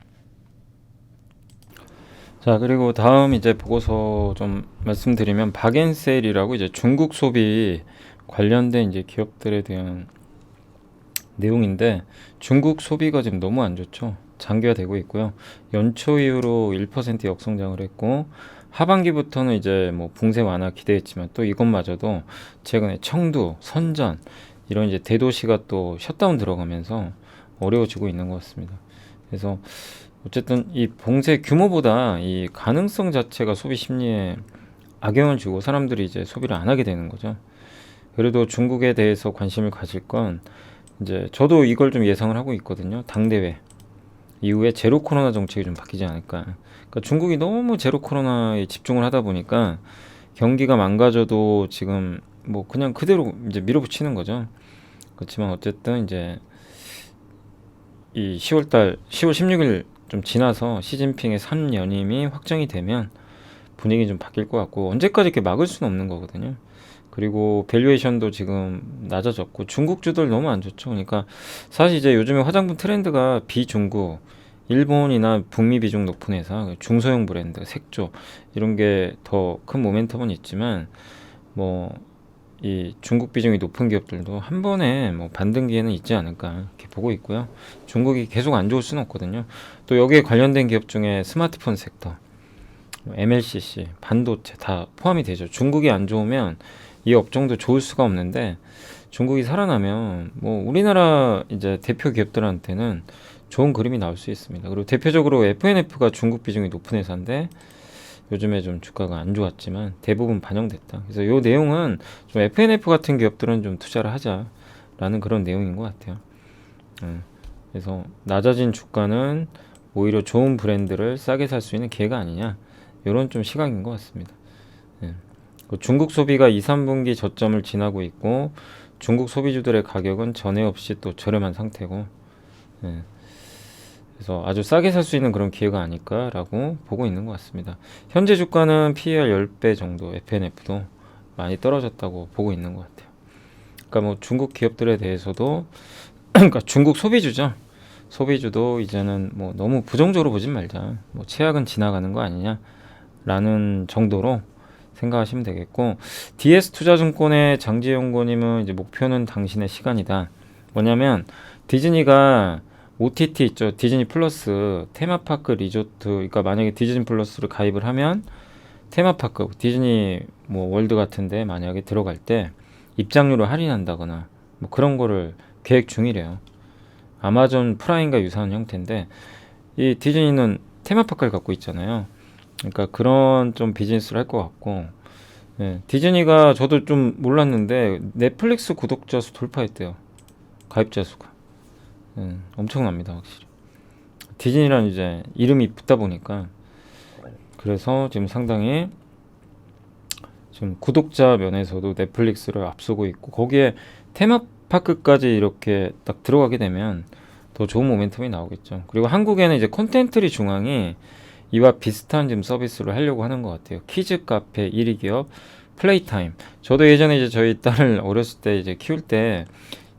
Speaker 1: 자, 그리고 다음 이제 보고서 좀 말씀드리면 박앤셀이라고 이제 중국 소비 관련된 이제 기업들에 대한 내용인데, 중국 소비가 지금 너무 안 좋죠. 장기화되고 있고요. 연초 이후로 1% 역성장을 했고, 하반기부터는 이제 붕세 완화 기대했지만 또 이것마저도 최근에 청두, 선전 이런 이제 대도시가 또 셧다운 들어가면서 어려워지고 있는 것 같습니다. 그래서 어쨌든 이 봉쇄 규모보다 이 가능성 자체가 소비 심리에 악영을 주고 사람들이 이제 소비를 안 하게 되는 거죠. 그래도 중국에 대해서 관심을 가질 건, 이제 저도 이걸 좀 예상을 하고 있거든요. 당대회 이후에 제로 코로나 정책이 좀 바뀌지 않을까. 그러니까 중국이 너무 제로 코로나에 집중을 하다 보니까 경기가 망가져도 지금 그냥 그대로 이제 밀어붙이는 거죠. 그렇지만 어쨌든 이제 이 10월 16일 좀 지나서 시진핑의 3연임이 확정이 되면 분위기 좀 바뀔 것 같고, 언제까지 이렇게 막을 수는 없는 거거든요. 그리고 밸류에이션도 지금 낮아졌고 중국주들 너무 안 좋죠. 그러니까 사실 이제 요즘에 화장품 트렌드가 비중국, 일본이나 북미 비중 높은 회사, 중소형 브랜드, 색조 이런 게 더 큰 모멘텀은 있지만 이 중국 비중이 높은 기업들도 한 번에 반등기에는 있지 않을까 이렇게 보고 있고요. 중국이 계속 안 좋을 수는 없거든요. 또 여기에 관련된 기업 중에 스마트폰 섹터, MLCC, 반도체 다 포함이 되죠. 중국이 안 좋으면 이 업종도 좋을 수가 없는데, 중국이 살아나면 우리나라 이제 대표 기업들한테는 좋은 그림이 나올 수 있습니다. 그리고 대표적으로 FNF가 중국 비중이 높은 회사인데 요즘에 좀 주가가 안 좋았지만 대부분 반영됐다. 그래서 이 내용은 좀 FNF 같은 기업들은 좀 투자를 하자라는 그런 내용인 것 같아요. 그래서 낮아진 주가는 오히려 좋은 브랜드를 싸게 살 수 있는 기회가 아니냐, 이런 좀 시각인 것 같습니다. 중국 소비가 2, 3분기 저점을 지나고 있고 중국 소비주들의 가격은 전에 없이 또 저렴한 상태고, 그래서 아주 싸게 살 수 있는 그런 기회가 아닐까라고 보고 있는 것 같습니다. 현재 주가는 PER 10배 정도, FNF도 많이 떨어졌다고 보고 있는 것 같아요. 그러니까 중국 기업들에 대해서도 그러니까 중국 소비주죠. 소비주도 이제는 너무 부정적으로 보진 말자. 최악은 지나가는 거 아니냐라는 정도로 생각하시면 되겠고, DS투자증권의 장지영고님은 이제 목표는 당신의 시간이다. 뭐냐면 디즈니가 OTT 있죠. 디즈니 플러스 테마파크 리조트, 그러니까 만약에 디즈니 플러스를 가입을 하면 테마파크 디즈니 월드 같은데 만약에 들어갈 때 입장료를 할인한다거나 그런 거를 계획 중이래요. 아마존 프라임과 유사한 형태인데, 이 디즈니는 테마파크를 갖고 있잖아요. 그러니까 그런 좀 비즈니스를 할 것 같고, 디즈니가 저도 좀 몰랐는데 넷플릭스 구독자 수 돌파했대요. 가입자 수가. 엄청납니다, 확실히. 디즈니라는 이제 이름이 붙다 보니까 그래서 지금 상당히 지금 구독자 면에서도 넷플릭스를 앞서고 있고 거기에 테마파크까지 이렇게 딱 들어가게 되면 더 좋은 모멘텀이 나오겠죠. 그리고 한국에는 이제 콘텐츠리 중앙이 이와 비슷한 지금 서비스를 하려고 하는 것 같아요. 키즈 카페 1위 기업 플레이타임. 저도 예전에 이제 저희 딸을 어렸을 때 이제 키울 때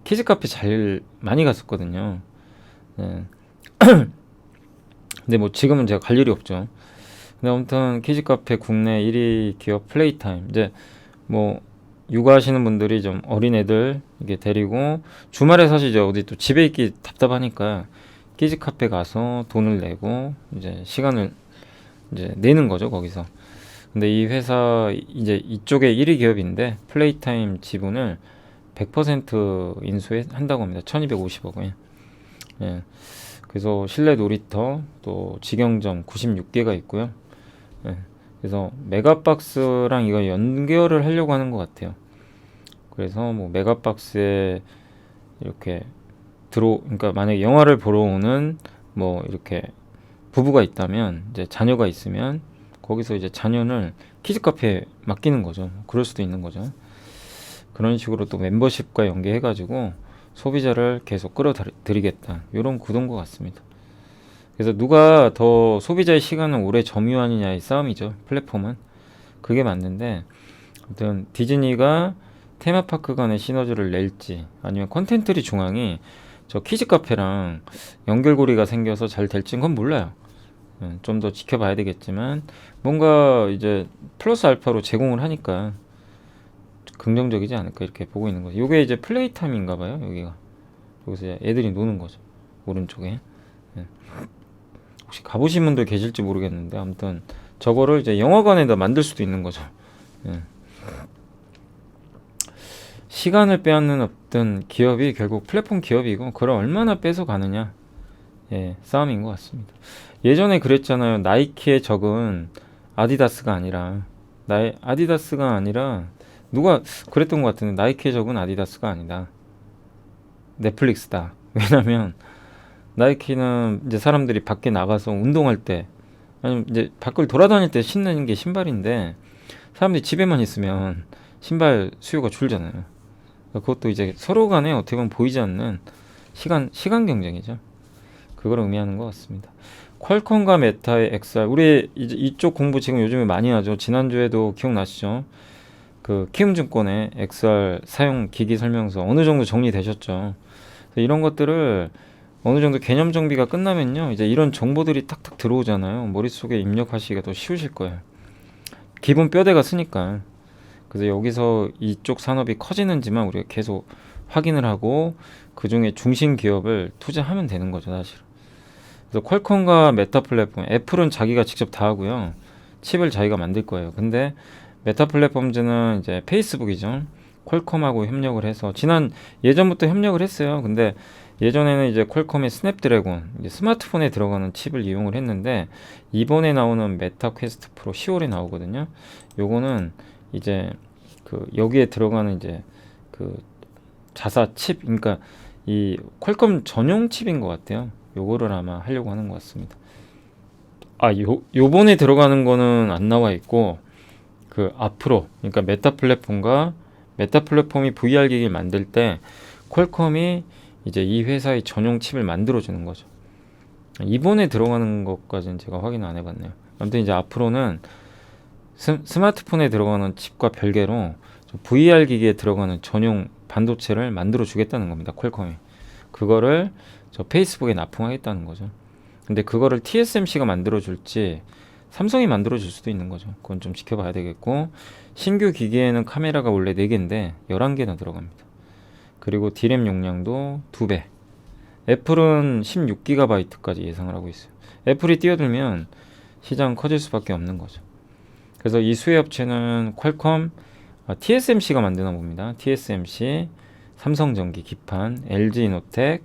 Speaker 1: 키즈 카페 잘 많이 갔었거든요. 네. 근데 뭐 지금은 제가 갈 일이 없죠. 근데 아무튼 키즈 카페 국내 1위 기업 플레이타임. 이제 뭐 육아하시는 분들이 좀 어린애들 이게 데리고 주말에 사실 이제 어디 또 집에 있기 답답하니까 키즈 카페 가서 돈을 내고 이제 시간을 이제 내는 거죠, 거기서. 근데 이 회사 이제 이쪽의 1위 기업인데 플레이타임 지분을 100% 인수한다고 합니다. 1250억 원. 예. 그래서 실내 놀이터 또 직영점 96개가 있고요. 예. 그래서 메가박스랑 이거 연결을 하려고 하는 것 같아요. 그래서 뭐 메가박스에 이렇게 그러니까 만약에 영화를 보러 오는 뭐 이렇게 부부가 있다면 이제 자녀가 있으면 거기서 이제 자녀를 키즈 카페에 맡기는 거죠. 그럴 수도 있는 거죠. 그런 식으로 또 멤버십과 연계해가지고 소비자를 계속 끌어들이겠다. 이런 구도인 것 같습니다. 그래서 누가 더 소비자의 시간을 오래 점유하느냐의 싸움이죠. 플랫폼은. 그게 맞는데 아무튼 디즈니가 테마파크 간의 시너지를 낼지 아니면 콘텐츠리 중앙이 저 키즈 카페랑 연결고리가 생겨서 잘 될지는 건 몰라요. 좀 더 지켜봐야 되겠지만 뭔가 이제 플러스 알파로 제공을 하니까 긍정적이지 않을까 이렇게 보고 있는 거죠. 이게 이제 플레이 타임인가 봐요. 여기가 여기서 이제 애들이 노는 거죠. 오른쪽에. 예. 혹시 가보신 분들 계실지 모르겠는데 아무튼 저거를 이제 영화관에다 만들 수도 있는 거죠. 예. 시간을 빼앗는 어떤 기업이 결국 플랫폼 기업이고 그걸 얼마나 뺏어가느냐 예, 싸움인 것 같습니다. 예전에 그랬잖아요. 나이키의 적은 아디다스가 아니라 아디다스가 아니라 누가 그랬던 것 같은데 나이키의 적은 아디다스가 아니다. 넷플릭스다. 왜냐면 나이키는 이제 사람들이 밖에 나가서 운동할 때 아니면 이제 밖을 돌아다닐 때 신는 게 신발인데 사람들이 집에만 있으면 신발 수요가 줄잖아요. 그것도 이제 서로 간에 어떻게 보면 보이지 않는 시간 경쟁이죠. 그걸 의미하는 것 같습니다. 퀄컴과 메타의 XR 우리 이제 이쪽 공부 지금 요즘에 많이 하죠. 지난주에도 기억나시죠? 그 키움증권의 XR 사용 기기 설명서 어느 정도 정리되셨죠? 이런 것들을 어느 정도 개념 정비가 끝나면요. 이제 이런 정보들이 탁탁 들어오잖아요. 머릿속에 입력하시기가 더 쉬우실 거예요. 기본 뼈대가 쓰니까. 그래서 여기서 이쪽 산업이 커지는지만 우리가 계속 확인을 하고 그 중에 중심 기업을 투자하면 되는 거죠, 사실. 그래서 퀄컴과 메타 플랫폼, 애플은 자기가 직접 다 하고요. 칩을 자기가 만들 거예요. 근데 메타 플랫폼즈는 이제 페이스북이죠. 퀄컴하고 협력을 해서 예전부터 협력을 했어요. 근데 예전에는 이제 퀄컴의 스냅드래곤 이제 스마트폰에 들어가는 칩을 이용을 했는데 이번에 나오는 메타 퀘스트 프로 10월에 나오거든요. 요거는 이제 그 여기에 들어가는 이제 그 자사 칩, 그러니까 이 퀄컴 전용 칩인 것 같아요. 요거를 아마 하려고 하는 것 같습니다. 요번에 들어가는 거는 안 나와 있고 그 앞으로 그러니까 메타 플랫폼이 VR 기기를 만들 때 퀄컴이 이제 이 회사의 전용 칩을 만들어 주는 거죠. 이번에 들어가는 것까지는 제가 확인 안 해봤네요. 아무튼 이제 앞으로는 스마트폰에 들어가는 칩과 별개로 VR 기기에 들어가는 전용 반도체를 만들어 주겠다는 겁니다. 퀄컴이. 그거를 저 페이스북에 납품하겠다는 거죠. 근데 그거를 TSMC가 만들어 줄지 삼성이 만들어 줄 수도 있는 거죠. 그건 좀 지켜봐야 되겠고 신규 기기에는 카메라가 원래 4개인데 11개나 들어갑니다. 그리고 D램 용량도 2배. 애플은 16GB까지 예상을 하고 있어요. 애플이 뛰어들면 시장 커질 수밖에 없는 거죠. 그래서 이 수혜 업체는 퀄컴, TSMC가 만드나 봅니다. TSMC, 삼성전기, 기판, LG이노텍,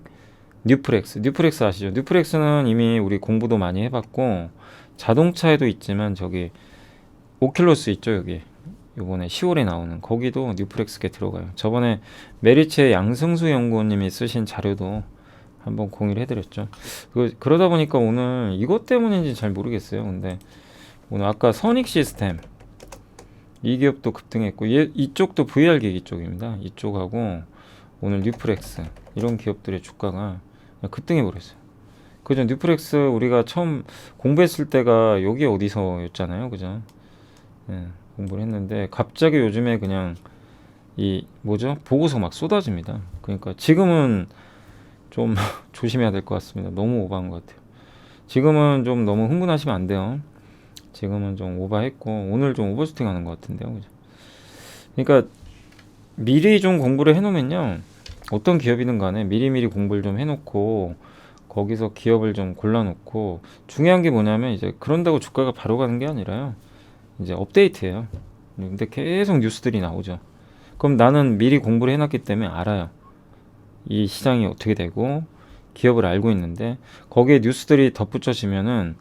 Speaker 1: 뉴프렉스 아시죠? 뉴프렉스는 이미 우리 공부도 많이 해봤고 자동차에도 있지만 저기 오큘러스 있죠 여기 요번에 10월에 나오는 거기도 뉴프렉스게 들어가요. 저번에 메리츠의 양승수 연구원님이 쓰신 자료도 한번 공유를 해드렸죠. 그러다 보니까 오늘 이것 때문인지 잘 모르겠어요. 근데 오늘 아까 선익 시스템 이 기업도 급등했고 이쪽도 VR 기기 쪽입니다. 이쪽하고 오늘 뉴프렉스 이런 기업들의 주가가 급등해 버렸어요. 그죠? 뉴프렉스 우리가 처음 공부했을 때가 여기 어디서였잖아요. 그죠? 예, 공부를 했는데 갑자기 요즘에 그냥 이 뭐죠? 보고서 막 쏟아집니다. 그러니까 지금은 좀 조심해야 될 것 같습니다. 너무 오버한 것 같아요. 지금은 좀 너무 흥분하시면 안 돼요. 지금은 좀 오버했고 오늘 좀 오버슈팅 하는 것 같은데요. 그죠? 그러니까 미리 좀 공부를 해놓으면요. 어떤 기업이든 간에 미리미리 공부를 좀 해놓고 거기서 기업을 좀 골라놓고 중요한 게 뭐냐면 이제 그런다고 주가가 바로 가는 게 아니라요. 이제 업데이트예요. 근데 계속 뉴스들이 나오죠. 그럼 나는 미리 공부를 해놨기 때문에 알아요. 이 시장이 어떻게 되고 기업을 알고 있는데 거기에 뉴스들이 덧붙여지면은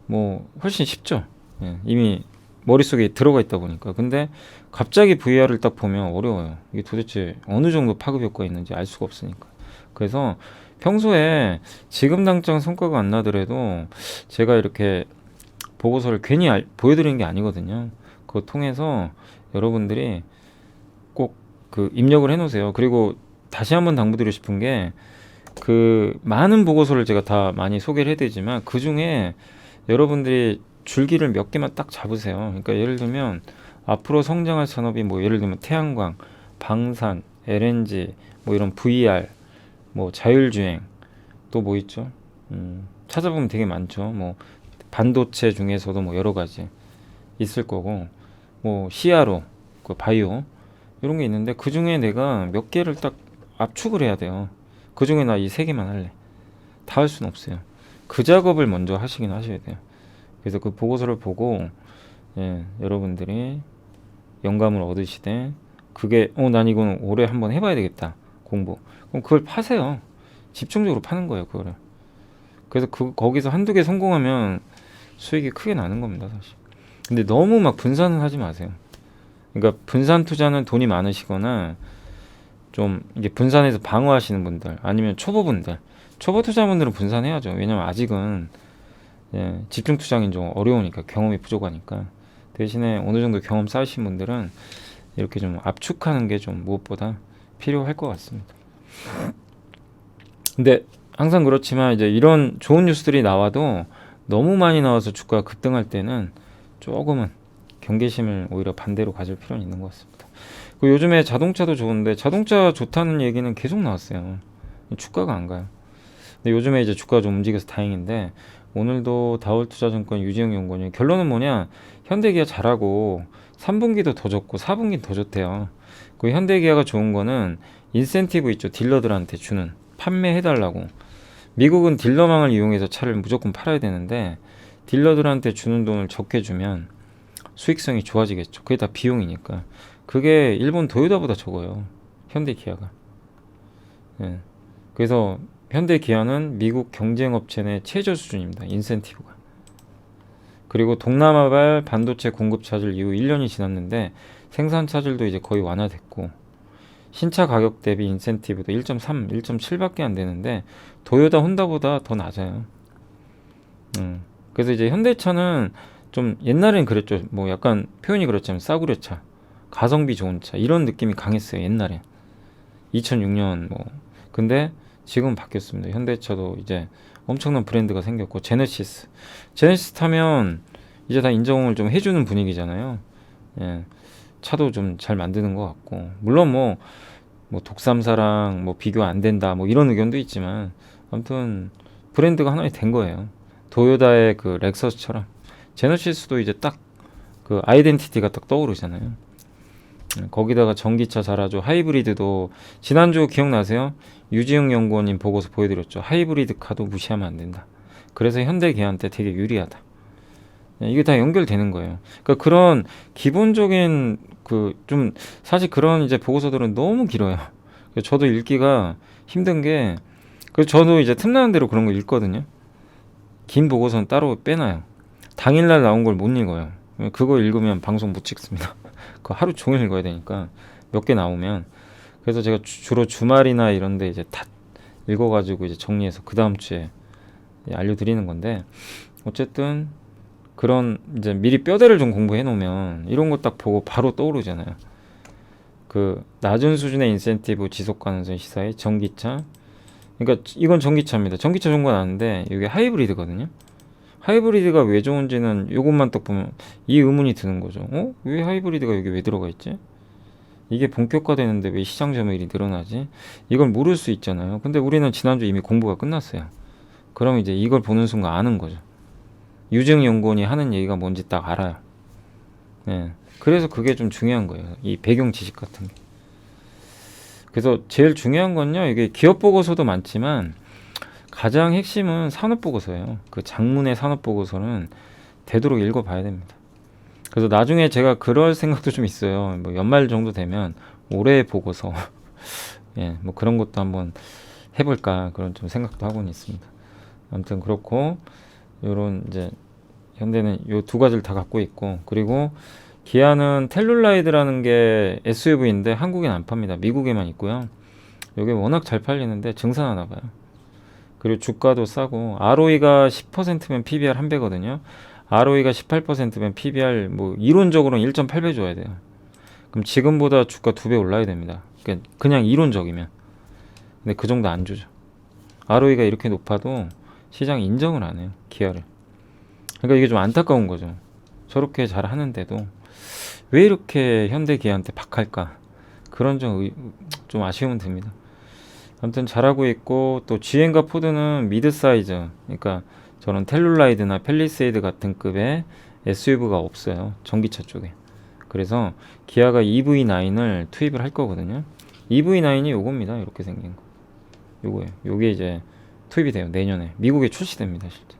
Speaker 1: 뭐 훨씬 쉽죠. 예, 이미 머릿속에 들어가 있다 보니까. 근데 갑자기 VR을 딱 보면 어려워요. 이게 도대체 어느 정도 파급 효과가 있는지 알 수가 없으니까. 그래서 평소에 지금 당장 성과가 안 나더라도 제가 이렇게 보고서를 괜히 보여드리는 게 아니거든요. 그거 통해서 여러분들이 꼭 그 입력을 해놓으세요. 그리고 다시 한번 당부드리고 싶은 게 그 많은 보고서를 제가 다 많이 소개를 해드리지만 그 중에 여러분들이 줄기를 몇 개만 딱 잡으세요. 그러니까 예를 들면 앞으로 성장할 산업이 뭐 예를 들면 태양광, 방산, LNG, 뭐 이런 VR, 뭐 자율주행, 또 뭐 있죠? 찾아보면 되게 많죠. 뭐 반도체 중에서도 뭐 여러 가지 있을 거고, 뭐 CRO, 그 바이오 이런 게 있는데 그 중에 내가 몇 개를 딱 압축을 해야 돼요. 그 중에 나 이 세 개만 할래. 다 할 수는 없어요. 그 작업을 먼저 하시긴 하셔야 돼요. 그래서 그 보고서를 보고 여러분들이 영감을 얻으시되 그게 난 이거는 올해 한번 해봐야 되겠다 공부. 그럼 그걸 파세요. 집중적으로 파는 거예요 그거를. 그래서 거기서 한두 개 성공하면 수익이 크게 나는 겁니다 사실. 근데 너무 막 분산은 하지 마세요. 그러니까 분산 투자는 돈이 많으시거나 좀 이게 분산해서 방어하시는 분들 아니면 초보 투자분들은 분산해야죠. 왜냐면 아직은 집중 투자는 좀 어려우니까 경험이 부족하니까. 대신에 어느 정도 경험 쌓으신 분들은 이렇게 좀 압축하는 게 좀 무엇보다 필요할 것 같습니다. 근데 항상 그렇지만 이제 이런 좋은 뉴스들이 나와도 너무 많이 나와서 주가가 급등할 때는 조금은 경계심을 오히려 반대로 가질 필요는 있는 것 같습니다. 그 요즘에 자동차도 좋은데 자동차 좋다는 얘기는 계속 나왔어요. 주가가 안 가요. 근데 요즘에 이제 주가가 좀 움직여서 다행인데 오늘도 다올투자증권 유지영 연구원이 결론은 뭐냐, 현대기아 잘하고 3분기도 더 좋고 4분기도 더 좋대요. 그 현대기아가 좋은 거는 인센티브 있죠. 딜러들한테 주는, 판매해달라고. 미국은 딜러망을 이용해서 차를 무조건 팔아야 되는데 딜러들한테 주는 돈을 적게 주면 수익성이 좋아지겠죠. 그게 다 비용이니까. 그게 일본 도요타보다 적어요. 현대기아가. 그래서 현대기아는 미국 경쟁업체 내 최저 수준입니다. 인센티브가. 그리고 동남아발 반도체 공급 차질 이후 1년이 지났는데 생산 차질도 이제 거의 완화됐고 신차 가격 대비 인센티브도 1.3, 1.7밖에 안 되는데 도요타, 혼다보다 더 낮아요. 그래서 이제 현대차는 좀 옛날엔 그랬죠. 뭐 약간 표현이 그렇지만 싸구려 차, 가성비 좋은 차 이런 느낌이 강했어요. 옛날에 2006년 뭐. 근데 지금 바뀌었습니다. 현대차도 이제 엄청난 브랜드가 생겼고 제네시스 타면 이제 다 인정을 좀 해주는 분위기잖아요. 차도 좀 잘 만드는 것 같고 물론 뭐 독삼사랑 뭐 비교 안 된다 뭐 이런 의견도 있지만 아무튼 브랜드가 하나의 된 거예요. 도요타의 그 렉서스처럼 제네시스도 이제 딱 그 아이덴티티가 딱 떠오르잖아요. 거기다가 전기차 잘하죠. 하이브리드도 지난주 기억나세요? 유지영 연구원님 보고서 보여드렸죠. 하이브리드 카도 무시하면 안 된다. 그래서 현대기아한테 되게 유리하다. 이게 다 연결되는 거예요. 그러니까 그런 기본적인 좀 사실 그런 이제 보고서들은 너무 길어요. 저도 읽기가 힘든 게 그래서 저도 이제 틈나는 대로 그런 거 읽거든요. 긴 보고서는 따로 빼놔요. 당일날 나온 걸 못 읽어요. 그거 읽으면 방송 못 찍습니다. 그거 하루 종일 읽어야 되니까 몇 개 나오면. 그래서 제가 주로 주말이나 이런데 이제 다 읽어가지고 이제 정리해서 그 다음 주에 알려드리는 건데, 어쨌든 그런 이제 미리 뼈대를 좀 공부해 놓으면 이런 거 딱 보고 바로 떠오르잖아요. 그 낮은 수준의 인센티브 지속 가능성 시사의 전기차. 그러니까 이건 전기차입니다. 전기차 좋은 건 아는데 이게 하이브리드거든요. 하이브리드가 왜 좋은지는 이것만 딱 보면 이 의문이 드는 거죠. 왜 하이브리드가 여기 왜 들어가 있지? 이게 본격화되는데 왜 시장 점유율이 늘어나지? 이걸 모를 수 있잖아요. 근데 우리는 지난주 이미 공부가 끝났어요. 그럼 이제 이걸 보는 순간 아는 거죠. 유증연구원이 하는 얘기가 뭔지 딱 알아요. 네. 그래서 그게 좀 중요한 거예요. 이 배경 지식 같은 게. 그래서 제일 중요한 건요, 이게 기업 보고서도 많지만 가장 핵심은 산업 보고서예요. 그 장문의 산업 보고서는 되도록 읽어봐야 됩니다. 그래서 나중에 제가 그럴 생각도 좀 있어요. 뭐 연말 정도 되면 올해 보고서 예, 뭐 그런 것도 한번 해볼까 그런 좀 생각도 하고는 있습니다. 아무튼 그렇고 요런 이제 현대는 요 두 가지를 다 갖고 있고, 그리고 기아는 텔룰라이드라는 게 SUV인데 한국엔 안 팝니다. 미국에만 있고요. 요게 워낙 잘 팔리는데 증산하나 봐요. 그리고 주가도 싸고, ROE가 10%면 PBR 한 배거든요. ROE가 18%면 PBR 뭐 이론적으로는 1.8배 줘야 돼요. 그럼 지금보다 주가 2배 올라야 됩니다. 그냥 이론적이면. 근데 그 정도 안 주죠. ROE가 이렇게 높아도 시장이 인정을 안 해요, 기아를. 그러니까 이게 좀 안타까운 거죠. 저렇게 잘 하는데도 왜 이렇게 현대 기아한테 박할까? 그런 좀 아쉬움은 듭니다. 아무튼 잘하고 있고, 또 GM과 포드는 미드 사이즈, 그러니까 저런 텔룰라이드나 팰리세이드 같은 급의 SUV가 없어요, 전기차 쪽에. 그래서 기아가 EV9을 투입을 할 거거든요. EV9이 요겁니다. 이렇게 생긴 거. 요거예요. 요게 이제 투입이 돼요. 내년에 미국에 출시됩니다, 실제.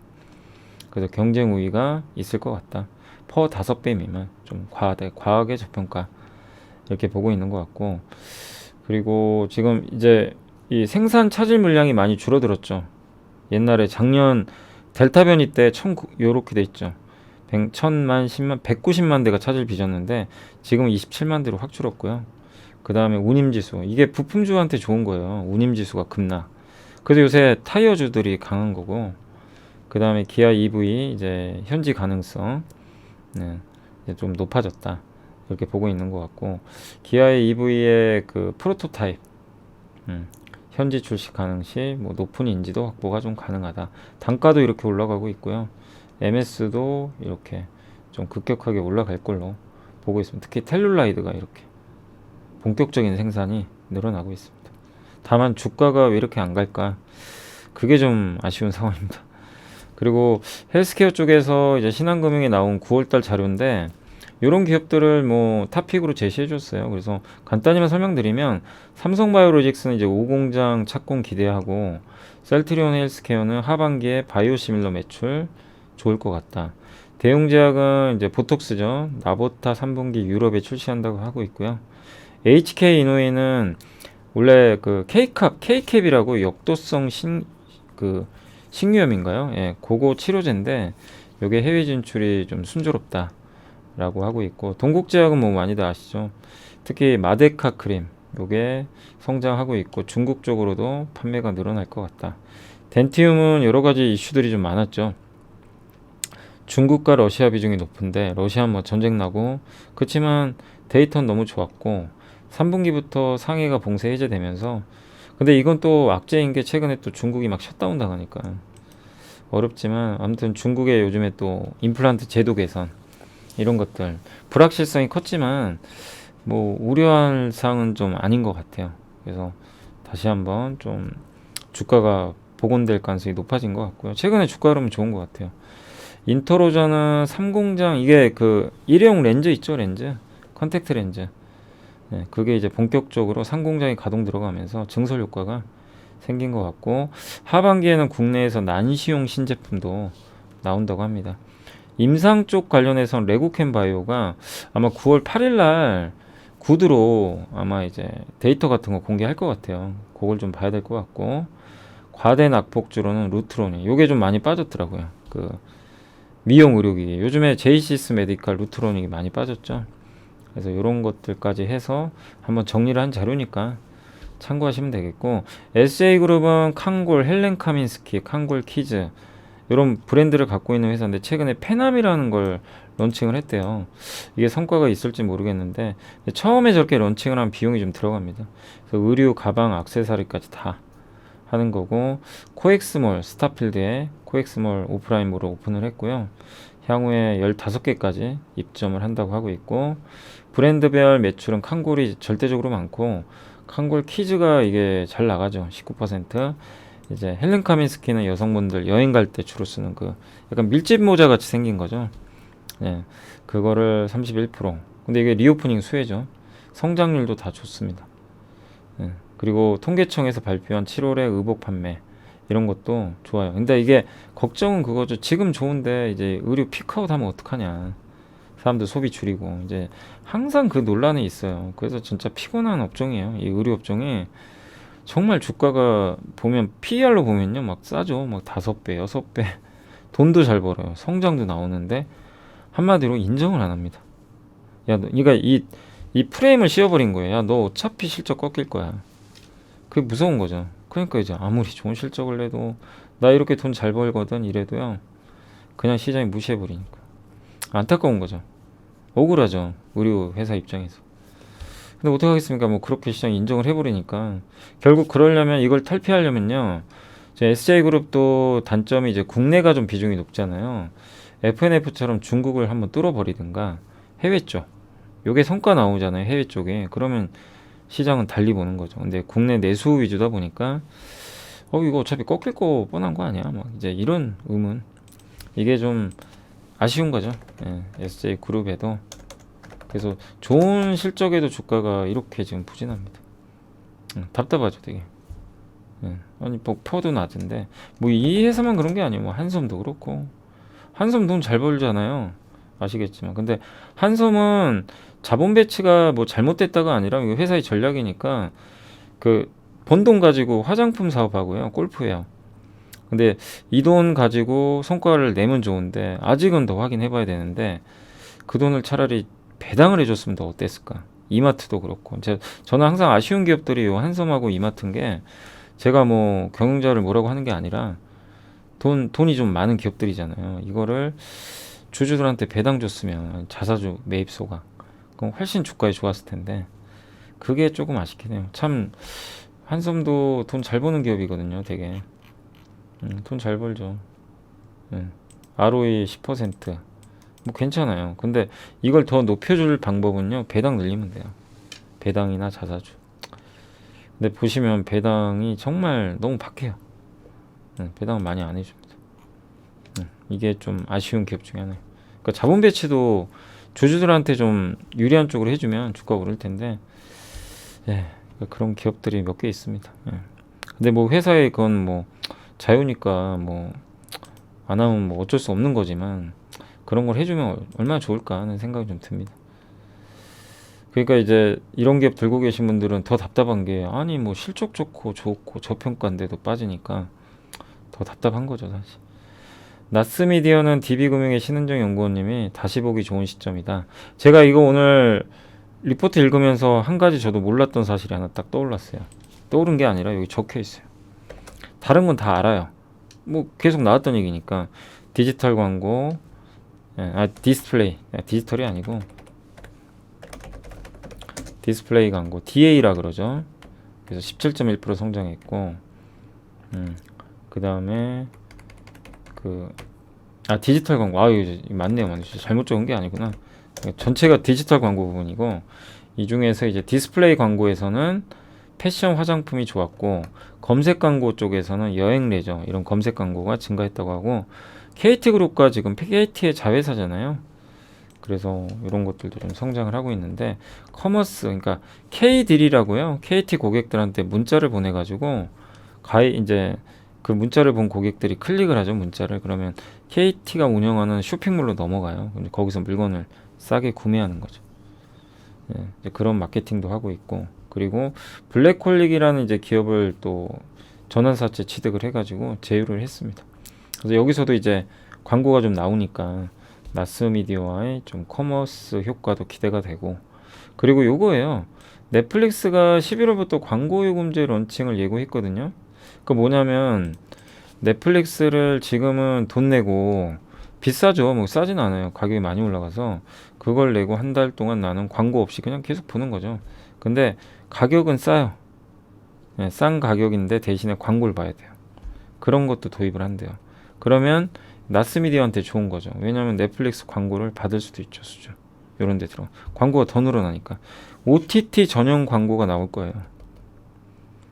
Speaker 1: 그래서 경쟁 우위가 있을 것 같다. 퍼 5배 미만, 좀 과하게 저평가, 이렇게 보고 있는 것 같고. 그리고 지금 이제 이 생산 차질 물량이 많이 줄어들었죠. 옛날에 작년 델타 변이 때 요렇게 돼 있죠. 1000만, 10만, 190만 대가 차질 빚었는데 지금은 27만 대로 확 줄었고요. 그 다음에 운임지수, 이게 부품주한테 좋은 거예요. 운임지수가 급락. 그래서 요새 타이어주들이 강한 거고, 그 다음에 기아 EV 이제 현지 가능성, 네, 이제 좀 높아졌다, 이렇게 보고 있는 것 같고, 기아의 EV의 그 프로토타입, 현지 출시 가능 시 뭐 높은 인지도 확보가 좀 가능하다. 단가도 이렇게 올라가고 있고요. MS도 이렇게 좀 급격하게 올라갈 걸로 보고 있습니다. 특히 텔룰라이드가 이렇게 본격적인 생산이 늘어나고 있습니다. 다만 주가가 왜 이렇게 안 갈까? 그게 좀 아쉬운 상황입니다. 그리고 헬스케어 쪽에서 이제 신한금융에 나온 9월달 자료인데, 이런 기업들을 뭐 탑픽으로 제시해 줬어요. 그래서 간단히만 설명드리면, 삼성바이오로직스는 이제 5공장 착공 기대하고, 셀트리온 헬스케어는 하반기에 바이오시밀러 매출 좋을 것 같다. 대웅제약은 이제 보톡스죠. 나보타 3분기 유럽에 출시한다고 하고 있고요. HK이노이는 원래 그 K캡이라고 역도성 식료염인가요? 예, 그거 치료제인데 요게 해외 진출이 좀 순조롭다 라고 하고 있고, 동국제약은 뭐 많이들 아시죠. 특히 마데카 크림, 요게 성장하고 있고 중국 쪽으로도 판매가 늘어날 것 같다. 덴티움은 여러 가지 이슈들이 좀 많았죠. 중국과 러시아 비중이 높은데, 러시아 뭐 전쟁 나고, 그렇지만 데이터는 너무 좋았고 3분기부터 상해가 봉쇄 해제되면서, 근데 이건 또 악재인 게 최근에 또 중국이 막 셧다운 당하니까 어렵지만, 아무튼 중국의 요즘에 또 임플란트 제도 개선, 이런 것들 불확실성이 컸지만 뭐 우려할 사항은 좀 아닌 것 같아요. 그래서 다시 한번 좀 주가가 복원될 가능성이 높아진 것 같고요. 최근에 주가 흐름은 좋은 것 같아요. 인터로저는 3공장, 이게 그 일회용 렌즈 있죠, 렌즈, 컨택트 렌즈. 네, 그게 이제 본격적으로 3공장이 가동 들어가면서 증설 효과가 생긴 것 같고, 하반기에는 국내에서 난시용 신제품도 나온다고 합니다. 임상 쪽 관련해서는 레고캠 바이오가 아마 9월 8일 날 구드로 아마 이제 데이터 같은 거 공개할 것 같아요. 그걸 좀 봐야 될 것 같고, 과대 낙폭주로는 루트로닉, 요게 좀 많이 빠졌더라고요. 그 미용 의료기기, 요즘에 제이시스 메디칼 루트로닉이 많이 빠졌죠. 그래서 이런 것들까지 해서 한번 정리를 한 자료니까 참고하시면 되겠고, SJ그룹은 칸골, 헬렌 카민스키, 칸골 키즈 이런 브랜드를 갖고 있는 회사인데 최근에 페남이라는 걸 런칭을 했대요. 이게 성과가 있을지 모르겠는데 처음에 저렇게 런칭을 한 비용이 좀 들어갑니다. 그래서 의류, 가방, 액세서리까지 다 하는 거고, 코엑스몰, 스타필드에 코엑스몰 오프라인으로 오픈을 했고요. 향후에 15개까지 입점을 한다고 하고 있고, 브랜드별 매출은 칸골이 절대적으로 많고, 칸골 키즈가 이게 잘 나가죠. 19%. 이제 헬렌 카민스키는 여성분들 여행 갈 때 주로 쓰는 그 약간 밀짚 모자 같이 생긴 거죠. 예, 그거를 31%. 근데 이게 리오프닝 수혜죠. 성장률도 다 좋습니다. 예, 그리고 통계청에서 발표한 7월의 의복 판매 이런 것도 좋아요. 근데 이게 걱정은 그거죠. 지금 좋은데 이제 의류 피크아웃 하면 어떡하냐. 사람들 소비 줄이고 이제 항상 그 논란이 있어요. 그래서 진짜 피곤한 업종이에요. 이 의류 업종이 정말 주가가 보면 PER로 보면요, 막 싸죠. 막 5배, 6배. 돈도 잘 벌어요. 성장도 나오는데 한마디로 인정을 안 합니다. 야, 그러니까 이 프레임을 씌워버린 거예요. 야, 너 어차피 실적 꺾일 거야. 그게 무서운 거죠. 그러니까 이제 아무리 좋은 실적을 내도 나 이렇게 돈 잘 벌거든 이래도요, 그냥 시장이 무시해버리니까 안타까운 거죠. 억울하죠. 의류 회사 입장에서. 근데 어떻게 하겠습니까? 뭐 그렇게 시장이 인정을 해버리니까 결국 그러려면 이걸 탈피하려면요, SJ그룹도 단점이 이제 국내가 좀 비중이 높잖아요. FNF처럼 중국을 한번 뚫어버리든가 해외 쪽, 요게 성과 나오잖아요. 해외 쪽에. 그러면 시장은 달리 보는 거죠. 근데 국내 내수 위주다 보니까 이거 어차피 꺾일 거 뻔한 거 아니야? 막 이제 이런 의문. 이게 좀 아쉬운 거죠. 예, SJ그룹에도. 그래서 좋은 실적에도 주가가 이렇게 지금 부진합니다. 답답하죠, 되게. 예, 아니 뭐 퍼도 낮은데 뭐 이 회사만 그런 게 아니에요. 뭐 한섬도 그렇고. 한섬 돈 잘 벌잖아요. 아시겠지만. 근데 한섬은 자본 배치가 뭐 잘못됐다가 아니라 이거 회사의 전략이니까 그 번 돈 가지고 화장품 사업하고요. 골프예요. 근데 이 돈 가지고 성과를 내면 좋은데 아직은 더 확인해 봐야 되는데 그 돈을 차라리 배당을 해줬으면 더 어땠을까. 이마트도 그렇고. 저는 항상 아쉬운 기업들이 요 한섬하고 이마트인 게, 제가 뭐 경영자를 뭐라고 하는 게 아니라 돈이 좀 많은 기업들이잖아요. 이거를 주주들한테 배당 줬으면 자사주 매입소가 그럼 훨씬 주가에 좋았을 텐데 그게 조금 아쉽긴 해요. 참 한섬도 돈 잘 버는 기업이거든요. 되게 돈 잘 벌죠. ROE 10%. 뭐 괜찮아요. 근데 이걸 더 높여줄 방법은요, 배당 늘리면 돼요. 배당이나 자사주. 근데 보시면 배당이 정말 너무 박해요. 배당을 많이 안 해줍니다. 이게 좀 아쉬운 기업 중에 하나예요. 그러니까 자본 배치도 주주들한테 좀 유리한 쪽으로 해주면 주가 오를 텐데, 예, 그런 기업들이 몇 개 있습니다. 예. 근데 뭐 회사의 그건 뭐 자유니까 뭐 안 하면 뭐 어쩔 수 없는 거지만 그런 걸 해주면 얼마나 좋을까 하는 생각이 좀 듭니다. 그러니까 이제 이런 기업 들고 계신 분들은 더 답답한 게, 아니 뭐 실적 좋고 저평가인데도 빠지니까 더 답답한 거죠, 사실. 나스미디어는 DB금융의 신은정 연구원님이 다시 보기 좋은 시점이다. 제가 이거 오늘 리포트 읽으면서 한 가지 저도 몰랐던 사실이 하나 딱 떠올랐어요. 떠오른 게 아니라 여기 적혀 있어요. 다른 건 다 알아요. 뭐 계속 나왔던 얘기니까. 디지털 광고, 디스플레이, 디지털이 아니고 디스플레이 광고, DA라 그러죠. 그래서 17.1% 성장했고, 그 다음에 디지털 광고, 이거 맞네요. 잘못 적은 게 아니구나. 전체가 디지털 광고 부분이고, 이 중에서 이제 디스플레이 광고에서는 패션 화장품이 좋았고, 검색 광고 쪽에서는 여행 레저 이런 검색 광고가 증가했다고 하고, KT그룹과 지금 KT의 자회사잖아요. 그래서 이런 것들도 좀 성장을 하고 있는데, 커머스, 그러니까 K딜이라고요. KT 고객들한테 문자를 보내가지고 이제 그 문자를 본 고객들이 클릭을 하죠. 문자를. 그러면 KT가 운영하는 쇼핑몰로 넘어가요. 거기서 물건을 싸게 구매하는 거죠. 예, 이제 그런 마케팅도 하고 있고, 그리고 블랙홀릭이라는 이제 기업을 또 전환사채 취득을 해가지고 제휴를 했습니다. 그래서 여기서도 이제 광고가 좀 나오니까 나스미디어와의 좀 커머스 효과도 기대가 되고, 그리고 요거예요. 넷플릭스가 11월부터 광고 요금제 런칭을 예고했거든요. 그 뭐냐면 넷플릭스를 지금은 돈 내고 비싸죠. 뭐 싸진 않아요. 가격이 많이 올라가서 그걸 내고 한 달 동안 나는 광고 없이 그냥 계속 보는 거죠. 근데 가격은 싸요. 네, 싼 가격인데 대신에 광고를 봐야 돼요. 그런 것도 도입을 한대요. 그러면 나스미디어한테 좋은 거죠. 왜냐하면 넷플릭스 광고를 받을 수도 있죠. 수주. 이런 데 들어. 광고가 더 늘어나니까. OTT 전용 광고가 나올 거예요.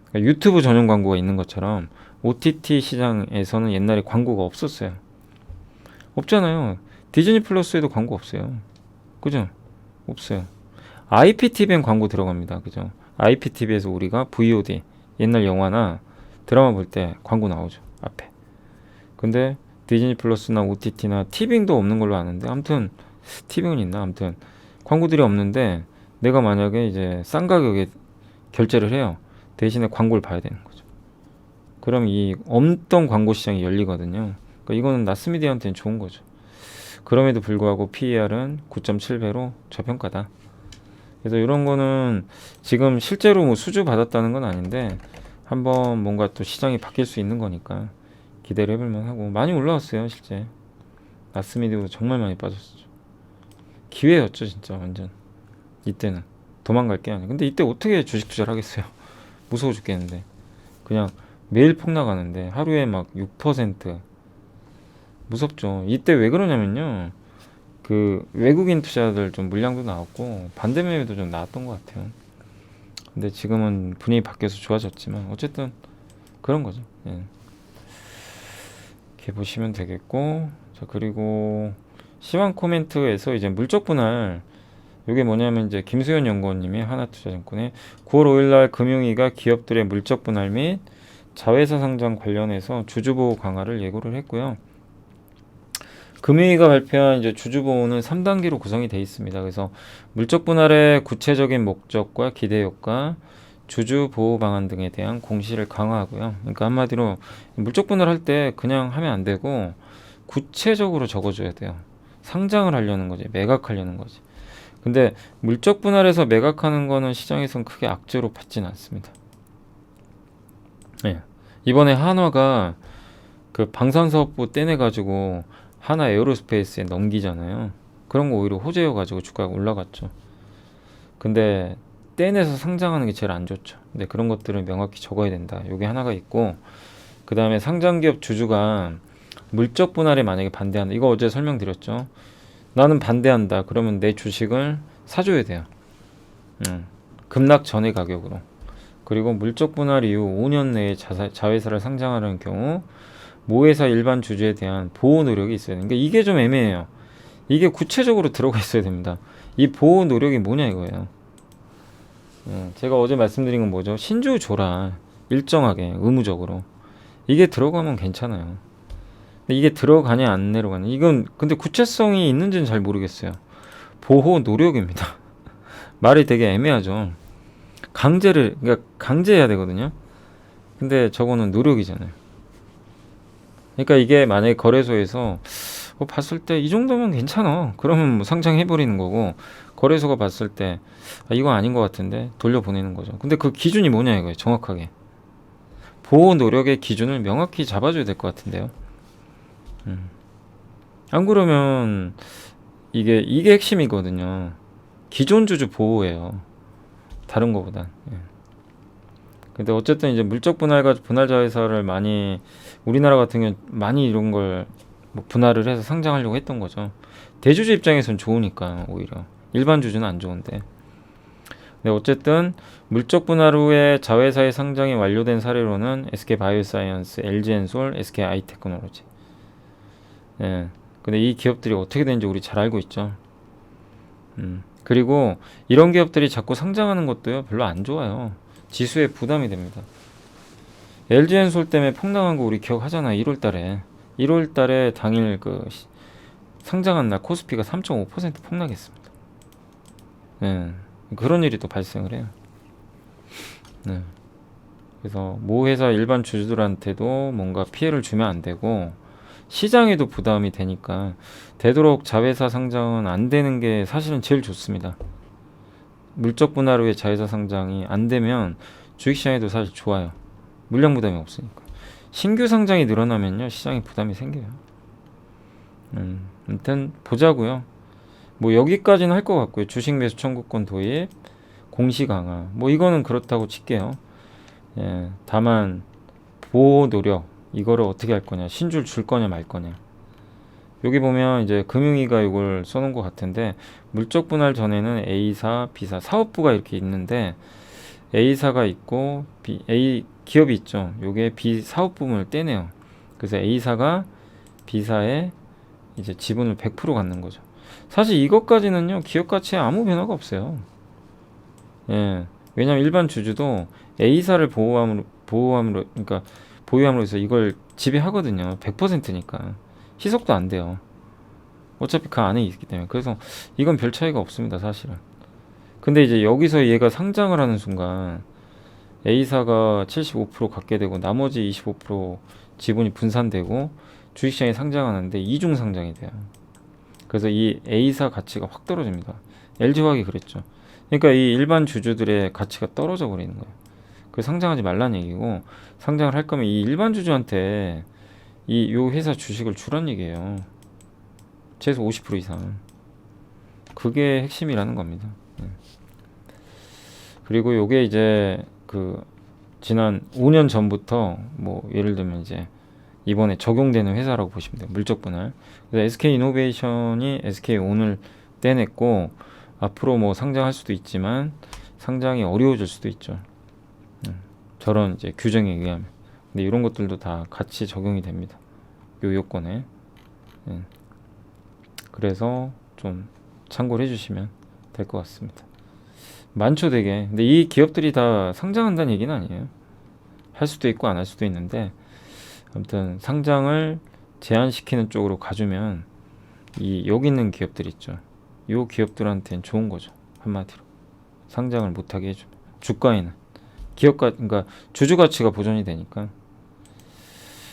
Speaker 1: 그러니까 유튜브 전용 광고가 있는 것처럼 OTT 시장에서는 옛날에 광고가 없었어요. 없잖아요. 디즈니 플러스에도 광고 없어요. 그죠? 없어요. IPTV엔 광고 들어갑니다. 그죠? IPTV에서 우리가 VOD, 옛날 영화나 드라마 볼 때 광고 나오죠. 앞에. 근데 디즈니 플러스나 OTT나 티빙도 없는 걸로 아는데, 아무튼 티빙은 있나? 아무튼 광고들이 없는데 내가 만약에 이제 싼 가격에 결제를 해요. 대신에 광고를 봐야 되는 거죠. 그럼 이 없던 광고 시장이 열리거든요. 그러니까 이거는 나스미디어한테는 좋은 거죠. 그럼에도 불구하고 PER은 9.7배로 저평가다. 그래서 이런 거는 지금 실제로 뭐 수주 받았다는 건 아닌데 한번 뭔가 또 시장이 바뀔 수 있는 거니까 기대를 해볼만 하고, 많이 올라왔어요. 실제 나스미디어도 정말 많이 빠졌었죠. 기회였죠 진짜. 완전 이때는 도망갈 게 아니에요. 근데 이때 어떻게 주식 투자를 하겠어요. 무서워 죽겠는데. 그냥 매일 폭락하는데 하루에 막 6%. 무섭죠. 이때 왜 그러냐면요, 그 외국인 투자들 좀 물량도 나왔고 반대 매매도 좀 나왔던 것 같아요. 근데 지금은 분위기 바뀌어서 좋아졌지만 어쨌든 그런 거죠. 예. 이렇게 보시면 되겠고, 자 그리고 시황 코멘트에서 이제 물적 분할, 이게 뭐냐면 이제 김수현 연구원님이 하나투자증권에 9월 5일날 금융위가 기업들의 물적 분할 및 자회사 상장 관련해서 주주보호 강화를 예고를 했고요. 금융위가 발표한 이제 주주보호는 3단계로 구성이 되어 있습니다. 그래서 물적 분할의 구체적인 목적과 기대 효과, 주주 보호 방안 등에 대한 공시를 강화하고요. 그러니까 한마디로 물적 분할할 때 그냥 하면 안 되고 구체적으로 적어줘야 돼요. 상장을 하려는 거지, 매각하려는 거지. 근데 물적 분할에서 매각하는 거는 시장에선 크게 악재로 받지는 않습니다. 네. 이번에 한화가 그 방산사업부 떼내가지고 하나 에어로스페이스에 넘기잖아요. 그런 거 오히려 호재여가지고 주가가 올라갔죠. 근데 떼내서 상장하는 게 제일 안 좋죠. 근데 그런 것들을 명확히 적어야 된다. 요게 하나가 있고, 그 다음에 상장기업 주주가 물적 분할에 만약에 반대한다. 이거 어제 설명드렸죠. 나는 반대한다. 그러면 내 주식을 사줘야 돼요. 급락 전의 가격으로. 그리고 물적 분할 이후 5년 내에 자회사를 상장하는 경우 모회사 일반 주주에 대한 보호 노력이 있어야 돼요. 그러니까 이게 좀 애매해요. 이게 구체적으로 들어가 있어야 됩니다. 이 보호 노력이 뭐냐 이거예요. 제가 어제 말씀드린 건 뭐죠? 신주 줘라. 일정하게 의무적으로. 이게 들어가면 괜찮아요. 근데 이게 들어가냐 안 내려가냐, 이건 근데 구체성이 있는지는 잘 모르겠어요. 보호 노력입니다. 말이 되게 애매하죠. 그러니까 강제해야 되거든요. 근데 저거는 노력이잖아요. 그러니까 이게 만약에 거래소에서 봤을 때 이 정도면 괜찮아. 그러면 뭐 상장해버리는 거고, 거래소가 봤을 때 이거 아닌 것 같은데 돌려보내는 거죠. 근데 그 기준이 뭐냐 이거예요. 정확하게 보호 노력의 기준을 명확히 잡아줘야 될 것 같은데요. 안 그러면 이게 핵심이거든요. 기존 주주 보호예요. 다른 거보단. 근데 어쨌든 이제 물적 분할과 분할 자회사를 많이, 우리나라 같은 경우 많이 이런 걸 뭐 분할을 해서 상장하려고 했던 거죠. 대주주 입장에서는 좋으니까 오히려. 일반 주주는 안 좋은데. 근데 어쨌든 물적 분할 후에 자회사의 상장이 완료된 사례로는 SK바이오사이언스, LG엔솔, SK아이테크놀로지. 예. 근데 이 기업들이 어떻게 되는지 우리 잘 알고 있죠. 그리고 이런 기업들이 자꾸 상장하는 것도요, 별로 안 좋아요. 지수에 부담이 됩니다. LG엔솔 때문에 폭락한 거 우리 기억하잖아요. 1월달에 당일 그 상장한 날 코스피가 3.5% 폭락했습니다. 네, 그런 일이 또 발생을 해요. 네. 그래서 모 회사 일반 주주들한테도 뭔가 피해를 주면 안 되고 시장에도 부담이 되니까 되도록 자회사 상장은 안 되는 게 사실은 제일 좋습니다. 물적 분할 후에 자회사 상장이 안 되면 주식시장에도 사실 좋아요. 물량 부담이 없으니까. 신규 상장이 늘어나면요, 시장에 부담이 생겨요. 아무튼 보자고요. 뭐 여기까지는 할 것 같고요. 주식 매수 청구권 도입, 공시 강화. 뭐 이거는 그렇다고 칠게요. 예, 다만 보호 노력 이거를 어떻게 할 거냐, 신줄 줄 거냐 말 거냐. 여기 보면 이제 금융위가 이걸 써놓은 것 같은데, 물적 분할 전에는 A사, B사, 사업부가 이렇게 있는데 A사가 있고 A 기업이 있죠. 요게 B 사업 부문을 떼네요. 그래서 A사가 B사에 이제 지분을 100% 갖는 거죠. 사실 이것까지는요, 기업 가치에 아무 변화가 없어요. 예. 왜냐면 일반 주주도 A사를 그러니까 보유함으로 해서 이걸 지배하거든요. 100%니까. 희석도 안 돼요. 어차피 그 안에 있기 때문에. 그래서 이건 별 차이가 없습니다, 사실은. 근데 이제 여기서 얘가 상장을 하는 순간 A사가 75% 갖게 되고 나머지 25% 지분이 분산되고 주식시장에 상장하는데 이중 상장이 돼요. 그래서 이 A사 가치가 확 떨어집니다. LG화학이 그랬죠. 그러니까 이 일반 주주들의 가치가 떨어져 버리는 거예요. 그 상장하지 말라는 얘기고, 상장을 할 거면 이 일반 주주한테 요 회사 주식을 주란 얘기예요. 최소 50% 이상. 그게 핵심이라는 겁니다. 그리고 요게 이제 그 지난 5년 전부터 뭐 예를 들면 이제 이번에 적용되는 회사라고 보시면 돼요. 물적 분할. 그래서 SK이노베이션이 SK온을 떼냈고, 앞으로 뭐 상장할 수도 있지만 상장이 어려워질 수도 있죠. 저런 이제 규정에 의하면. 근데 이런 것들도 다 같이 적용이 됩니다. 요 요건에. 그래서 좀 참고를 해주시면 될 것 같습니다. 많죠, 되게. 근데 이 기업들이 다 상장한다는 얘기는 아니에요. 할 수도 있고 안 할 수도 있는데, 아무튼 상장을 제한시키는 쪽으로 가주면 여기 있는 기업들 있죠. 요 기업들한테는 좋은 거죠. 한마디로. 상장을 못하게 해주면. 주가에는. 그러니까 주주 가치가 보존이 되니까.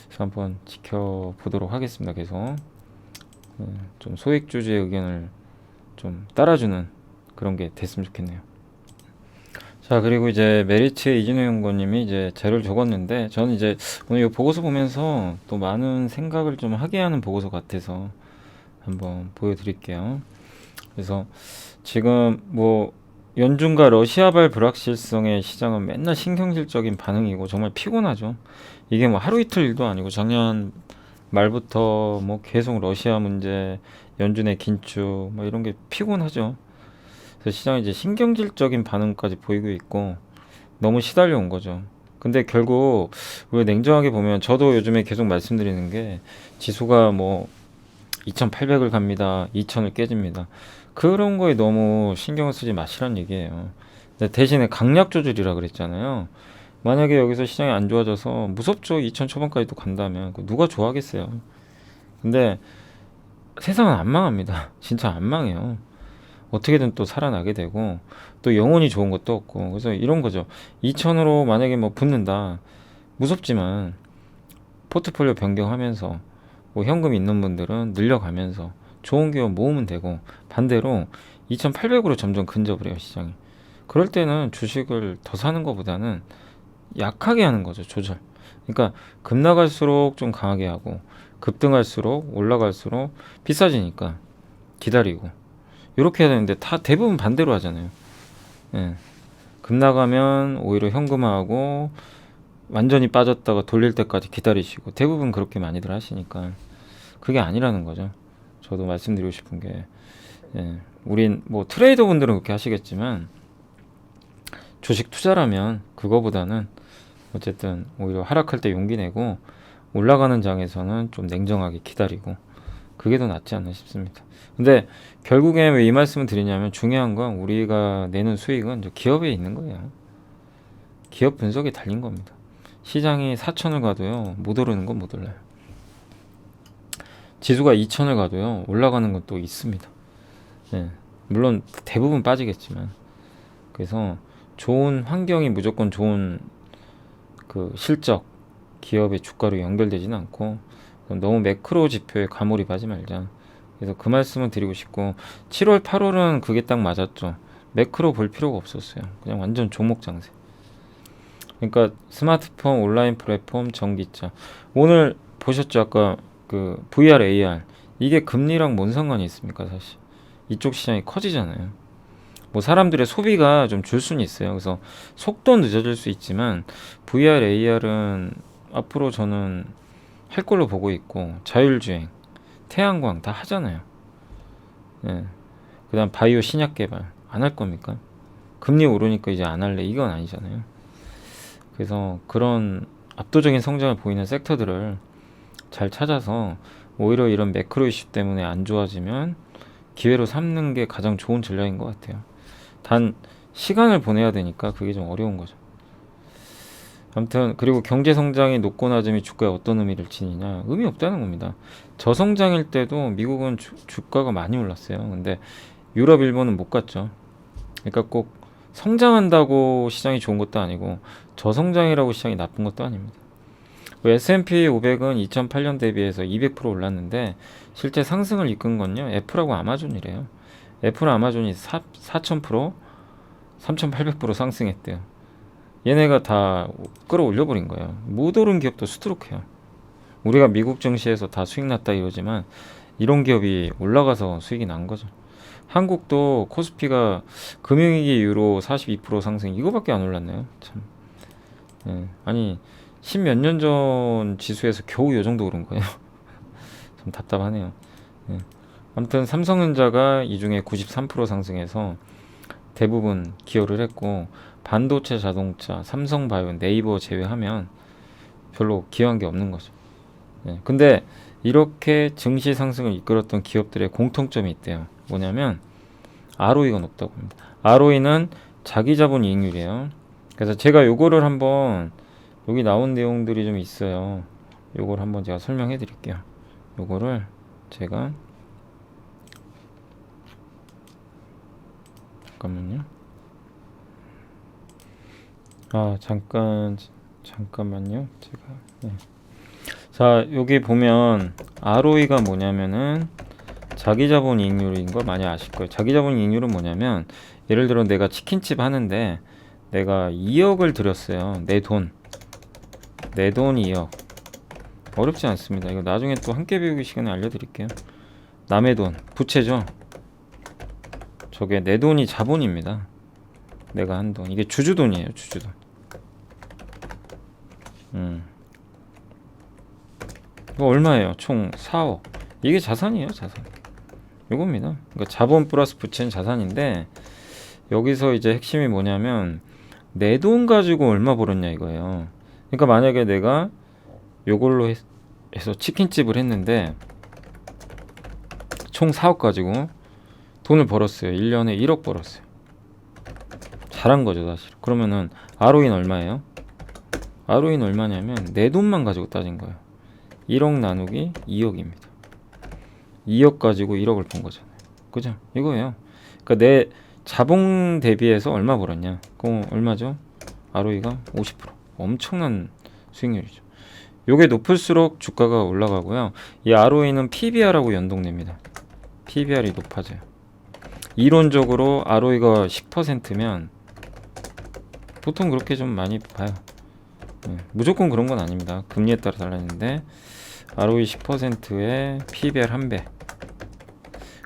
Speaker 1: 그래서 한번 지켜보도록 하겠습니다. 계속. 좀 소액주주의 의견을 좀 따라주는 그런 게 됐으면 좋겠네요. 자, 그리고 이제 메리츠의 이진우 연구원님이 이제 자료를 적었는데, 저는 이제 오늘 이 보고서 보면서 또 많은 생각을 좀 하게 하는 보고서 같아서 한번 보여드릴게요. 그래서 지금 뭐 연준과 러시아발 불확실성의 시장은 맨날 신경질적인 반응이고 정말 피곤하죠. 이게 뭐 하루 이틀 일도 아니고 작년 말부터 뭐 계속 러시아 문제, 연준의 긴축 뭐 이런 게 피곤하죠. 그래서 시장이 이제 신경질적인 반응까지 보이고 있고 너무 시달려 온 거죠. 근데 결국 우리가 냉정하게 보면, 저도 요즘에 계속 말씀드리는 게, 지수가 뭐 2800을 갑니다, 2000을 깨집니다, 그런 거에 너무 신경을 쓰지 마시란 얘기예요. 대신에 강약 조절이라 그랬잖아요. 만약에 여기서 시장이 안 좋아져서 무섭죠. 2000 초반까지도 간다면 누가 좋아하겠어요. 근데 세상은 안 망합니다. 진짜 안 망해요. 어떻게든 또 살아나게 되고, 또 영혼이 좋은 것도 없고. 그래서 이런 거죠. 2000으로 만약에 뭐 붙는다, 무섭지만 포트폴리오 변경하면서 뭐 현금 있는 분들은 늘려가면서 좋은 기업 모으면 되고, 반대로 2800으로 점점 근접을 해요, 시장이. 그럴 때는 주식을 더 사는 것보다는 약하게 하는 거죠, 조절. 그러니까 급 나갈수록 좀 강하게 하고, 급등할수록 올라갈수록 비싸지니까 기다리고, 이렇게 해야 되는데 다 대부분 반대로 하잖아요. 예. 급 나가면 오히려 현금화하고 완전히 빠졌다가 돌릴 때까지 기다리시고, 대부분 그렇게 많이들 하시니까 그게 아니라는 거죠. 저도 말씀드리고 싶은 게, 우린 뭐 트레이더 분들은 그렇게 하시겠지만 주식 투자라면 그거보다는 어쨌든 오히려 하락할 때 용기 내고 올라가는 장에서는 좀 냉정하게 기다리고, 그게 더 낫지 않나 싶습니다. 근데 결국에 왜 이 말씀을 드리냐면, 중요한 건 우리가 내는 수익은 기업에 있는 거예요. 기업 분석에 달린 겁니다. 시장이 4천을 가도요, 못 오르는 건 못 올라요. 지수가 2천을 가도요, 올라가는 건 또 있습니다. 물론 대부분 빠지겠지만. 그래서 좋은 환경이 무조건 좋은 그 실적, 기업의 주가로 연결되지는 않고, 너무 매크로 지표에 가몰입하지 말자. 그래서 그 말씀을 드리고 싶고, 7월, 8월은 그게 딱 맞았죠. 매크로 볼 필요가 없었어요. 그냥 완전 종목 장세. 그러니까 스마트폰, 온라인 플랫폼, 전기차. 오늘 보셨죠? 아까 그 VR, AR. 이게 금리랑 뭔 상관이 있습니까, 사실. 이쪽 시장이 커지잖아요. 뭐 사람들의 소비가 좀 줄 수는 있어요. 그래서 속도 늦어질 수 있지만 VR, AR은 앞으로 저는 할 걸로 보고 있고, 자율주행, 태양광 다 하잖아요. 예. 그다음 바이오 신약 개발 안 할 겁니까? 금리 오르니까 이제 안 할래 이건 아니잖아요. 그래서 그런 압도적인 성장을 보이는 섹터들을 잘 찾아서 오히려 이런 매크로 이슈 때문에 안 좋아지면 기회로 삼는 게 가장 좋은 전략인 것 같아요. 단 시간을 보내야 되니까 그게 좀 어려운 거죠. 아무튼 그리고 경제 성장이 높고 낮음이 주가에 어떤 의미를 지니냐? 의미 없다는 겁니다. 저성장일 때도 미국은 주가가 많이 올랐어요. 근데 유럽, 일본은 못 갔죠. 그러니까 꼭 성장한다고 시장이 좋은 것도 아니고 저성장이라고 시장이 나쁜 것도 아닙니다. S&P 500은 2008년 대비해서 200% 올랐는데 실제 상승을 이끈 건요. 애플하고 아마존이래요. 애플, 아마존이 4000%, 3800% 상승했대요. 얘네가 다 끌어올려 버린 거예요. 못 오른 기업도 수두룩해요. 우리가 미국 증시에서 다 수익 났다 이러지만 이런 기업이 올라가서 수익이 난 거죠. 한국도 코스피가 금융위기 이후로 42% 상승 이거밖에 안 올랐네요. 참. 예. 아니 십몇 년 전 지수에서 겨우 요 정도 오른 거예요. 좀 답답하네요. 예. 아무튼 삼성전자가 이 중에 93% 상승해서 대부분 기여를 했고 반도체, 자동차, 삼성바이오, 네이버 제외하면 별로 기여한 게 없는 거죠. 예. 근데 이렇게 증시 상승을 이끌었던 기업들의 공통점이 있대요. 뭐냐면 ROE가 높다고 합니다. ROE는 자기 자본 이익률이에요. 그래서 제가 요거를 한번 여기 나온 내용들이 좀 있어요. 요걸 한번 제가 설명해 드릴게요. 요거를 제가 잠깐만요. 잠깐만요. 제가 네. 자, 여기 보면 ROE가 뭐냐면은 자기 자본 이익률인 거 많이 아실 거예요. 자기 자본 이익률은 뭐냐면 예를 들어 내가 치킨집 하는데 내가 2억을 들였어요. 내 돈 2억. 어렵지 않습니다. 이거 나중에 또 함께 배우기 시간에 알려드릴게요. 남의 돈, 부채죠. 저게 내 돈이 자본입니다. 내가 한 돈. 이게 주주돈이에요. 주주돈. 이거 얼마예요? 총 4억. 이게 자산이에요. 자산. 이겁니다. 그러니까 자본 플러스 부채는 자산인데 여기서 이제 핵심이 뭐냐면 내 돈 가지고 얼마 벌었냐 이거예요. 그러니까 만약에 내가 요걸로 해서 치킨집을 했는데 총 4억 가지고 돈을 벌었어요. 1년에 1억 벌었어요. 잘한 거죠 사실. 그러면은 ROE는 얼마예요? ROE는 얼마냐면 내 돈만 가지고 따진 거예요. 1억 나누기 2억입니다. 2억 가지고 1억을 번 거잖아요. 그죠? 이거예요. 그러니까 내 자본 대비해서 얼마 벌었냐? 그럼 얼마죠? ROE가 50%. 엄청난 수익률이죠. 요게 높을수록 주가가 올라가고요. 이 ROE는 PBR하고 연동됩니다. PBR이 높아져요. 이론적으로 ROE가 10%면 보통 그렇게 좀 많이 봐요. 무조건 그런 건 아닙니다. 금리에 따라 달라지는데 ROE 10%에 PBR 1배.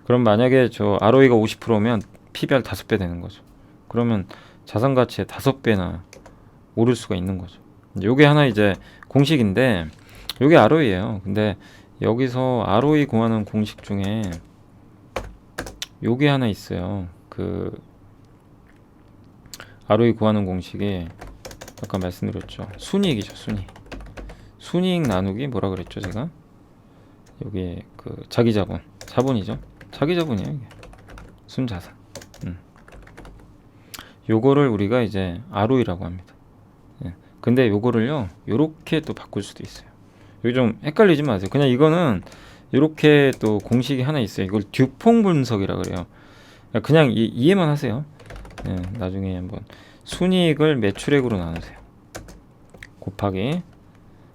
Speaker 1: 그럼 만약에 저 ROE가 50%면 PBR 5배 되는 거죠. 그러면 자산 가치의 5배나 오를 수가 있는 거죠. 요게 하나 이제 공식인데 요게 ROE예요. 근데 여기서 ROE 구하는 공식 중에 요게 하나 있어요. 그 ROE 구하는 공식이 아까 말씀드렸죠. 순이익이죠. 순이익 나누기 뭐라 그랬죠 제가? 여기 그 자기 자본 자본이죠. 자기 자본이에요 이게. 순자산. 요거를 우리가 이제 ROE라고 합니다. 예. 근데 요거를요 요렇게 또 바꿀 수도 있어요. 여기 좀 헷갈리지 마세요. 그냥 이거는 요렇게 또 공식이 하나 있어요. 이걸 듀퐁 분석이라 그래요. 그냥 이해만 하세요. 예, 나중에 한번 순이익을 매출액으로 나누세요. 곱하기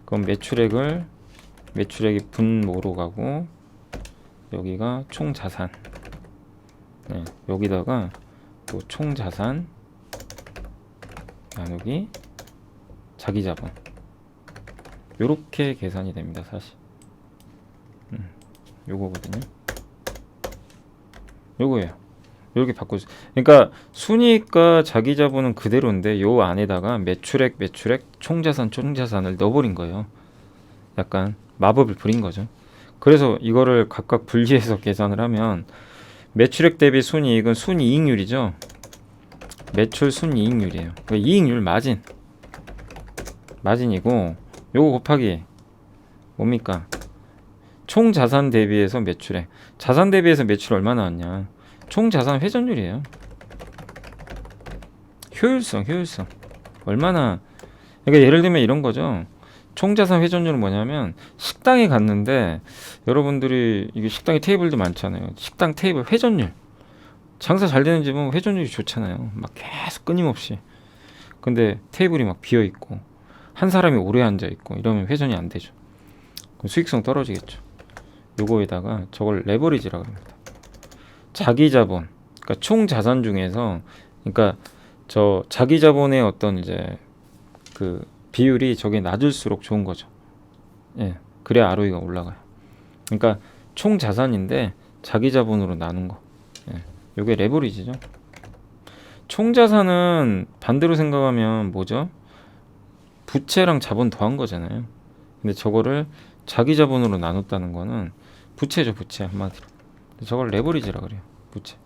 Speaker 1: 그럼 매출액이 분모로 가고 여기가 총 자산. 네, 여기다가 그리고 총 자산 나누기 자기 자본, 요렇게 계산이 됩니다. 사실 요거거든요. 요거예요. 이렇게 바꿔주세요. 그러니까 순이익과 자기 자본은 그대로인데 요 안에다가 매출액 총자산을 넣어버린 거예요. 약간 마법을 부린 거죠. 그래서 이거를 각각 분리해서 계산을 하면 매출액 대비 순이익은 순이익률이죠. 매출 순이익률이에요. 그러니까 이익률 마진이고, 요거 곱하기 뭡니까? 총 자산 대비해서 매출액. 자산 대비해서 매출 얼마 나왔냐? 총 자산 회전율이에요. 효율성 얼마나. 그러니까 예를 들면 이런 거죠. 총 자산 회전율은 뭐냐면, 식당에 갔는데 여러분들이 이게 식당에 테이블도 많잖아요. 식당 테이블 회전율, 장사 잘 되는 집은 회전율이 좋잖아요. 막 계속 끊임없이. 근데 테이블이 막 비어 있고 한 사람이 오래 앉아 있고 이러면 회전이 안 되죠. 그럼 수익성 떨어지겠죠. 요거에다가 저걸 레버리지라고 합니다. 자기 자본, 그러니까 총 자산 중에서, 그러니까 저 자기 자본의 어떤 이제 그 비율이 저게 낮을수록 좋은 거죠. 예, 그래야 ROE가 올라가요. 그러니까 총 자산인데 자기 자본으로 나눈 거. 예, 요게 레버리지죠. 총 자산은 반대로 생각하면 뭐죠? 부채랑 자본 더한 거잖아요. 근데 저거를 자기 자본으로 나눴다는 거는 부채죠, 부채 한마디로. 저걸 레버리지라 그래요, 부채.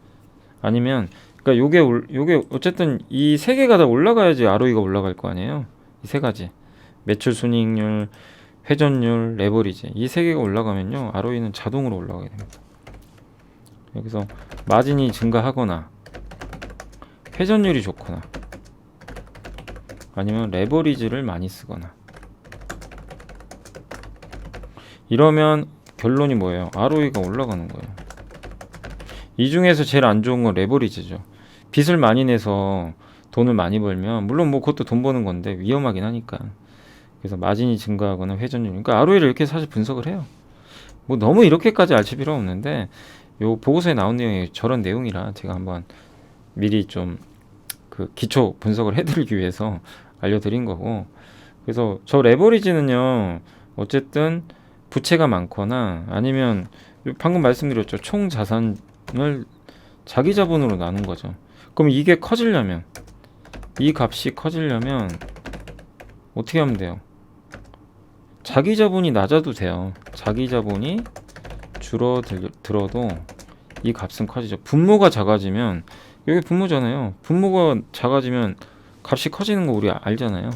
Speaker 1: 아니면 그러니까 요게 어쨌든 이 세 개가 다 올라가야지 ROE가 올라갈 거 아니에요. 이 세 가지, 매출 순이익률, 회전율, 레버리지, 이 세 개가 올라가면요 ROE는 자동으로 올라가게 됩니다. 여기서 마진이 증가하거나 회전율이 좋거나 아니면 레버리지를 많이 쓰거나 이러면 결론이 뭐예요? ROE가 올라가는 거예요. 이 중에서 제일 안 좋은 건 레버리지죠. 빚을 많이 내서 돈을 많이 벌면 물론 뭐 그것도 돈 버는 건데 위험하긴 하니까. 그래서 마진이 증가하거나 회전율, 그러니까 ROE를 이렇게 사실 분석을 해요. 뭐 너무 이렇게까지 알칠 필요 없는데 요 보고서에 나온 내용이 저런 내용이라 제가 한번 미리 좀 그 기초 분석을 해드리기 위해서 알려드린 거고. 그래서 저 레버리지는요 어쨌든 부채가 많거나 아니면 방금 말씀드렸죠, 총 자산을 자기 자본으로 나눈 거죠. 그럼 이게 커지려면, 이 값이 커지려면 어떻게 하면 돼요? 자기 자본이 낮아도 돼요. 자기 자본이 줄어들어도 이 값은 커지죠. 분모가 작아지면, 여기 분모잖아요. 분모가 작아지면 값이 커지는 거 우리 알잖아요.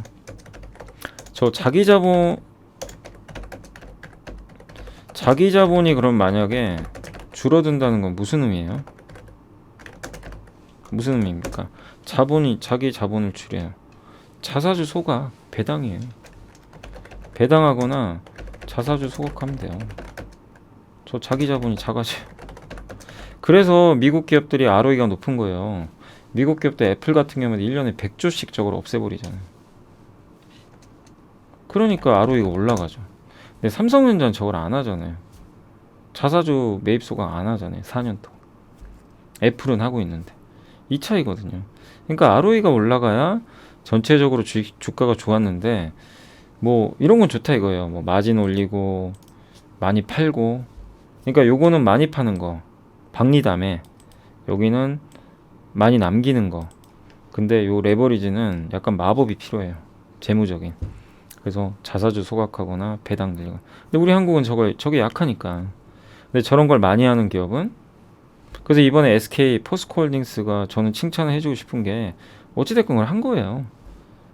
Speaker 1: 저 자기 자본이 그럼 만약에 줄어든다는 건 무슨 의미예요? 무슨 의미입니까? 자기 자본을 줄여요. 자사주 소각, 배당이에요. 배당하거나 자사주 소각하면 돼요. 저 자기 자본이 작아져요. 그래서 미국 기업들이 ROE가 높은 거예요. 미국 기업들 애플 같은 경우는 1년에 100조씩 저걸 없애버리잖아요. 그러니까 ROE가 올라가죠. 근데 삼성전자는 저걸 안 하잖아요. 자사주 매입 소각 안 하잖아요. 4년 동안. 애플은 하고 있는데. 이 차이거든요. 그러니까 ROE가 올라가야 전체적으로 주가가 좋았는데, 뭐 이런 건 좋다 이거예요. 뭐 마진 올리고 많이 팔고. 그러니까 요거는 많이 파는 거, 박리담에, 여기는 많이 남기는 거. 근데 요 레버리지는 약간 마법이 필요해요. 재무적인. 그래서 자사주 소각하거나 배당 들고. 근데 우리 한국은 저게 약하니까. 근데 저런 걸 많이 하는 기업은, 그래서 이번에 SK 포스코홀딩스가 저는 칭찬을 해주고 싶은 게 어찌됐건 그걸 한 거예요.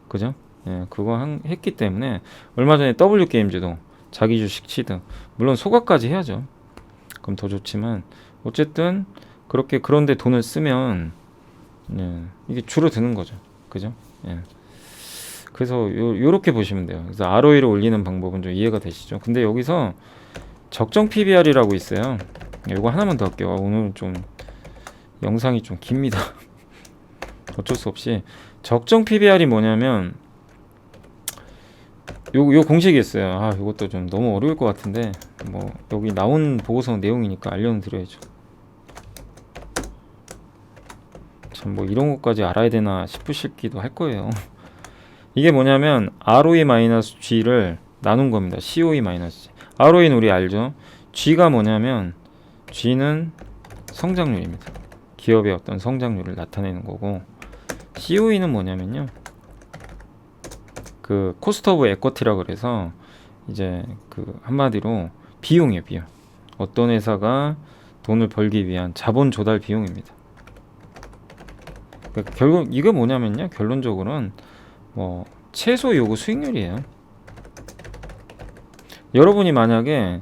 Speaker 1: 그죠? 예, 그거 했기 때문에. 얼마 전에 W게임즈도 자기 주식 취득, 물론 소각까지 해야죠. 그럼 더 좋지만 어쨌든 그렇게, 그런데 돈을 쓰면 예, 이게 줄어드는 거죠. 그죠? 예. 그래서 요렇게 보시면 돼요. 그래서 ROE를 올리는 방법은 좀 이해가 되시죠? 근데 여기서 적정 PBR이라고 있어요. 이거 하나만 더 할게요. 오늘 좀 영상이 좀 깁니다. 어쩔 수 없이. 적정 PBR이 뭐냐면 요 공식이 있어요. 아, 이것도 좀 너무 어려울 것 같은데 뭐 여기 나온 보고서 내용이니까 알려드려야죠. 자, 뭐 이런 것까지 알아야 되나 싶으시기도 할 거예요. 이게 뭐냐면 ROE-G를 나눈 겁니다. COE-G. ROE는 우리 알죠? G가 뭐냐면 G는 성장률입니다. 기업의 어떤 성장률을 나타내는 거고, COE는 뭐냐면요, 그 코스트 오브 에쿼티라 그래서 이제 그 한마디로 비용이에요. 비용. 어떤 회사가 돈을 벌기 위한 자본 조달 비용입니다. 그러니까 결국 이거 뭐냐면요, 결론적으로는 뭐 최소 요구 수익률이에요. 여러분이 만약에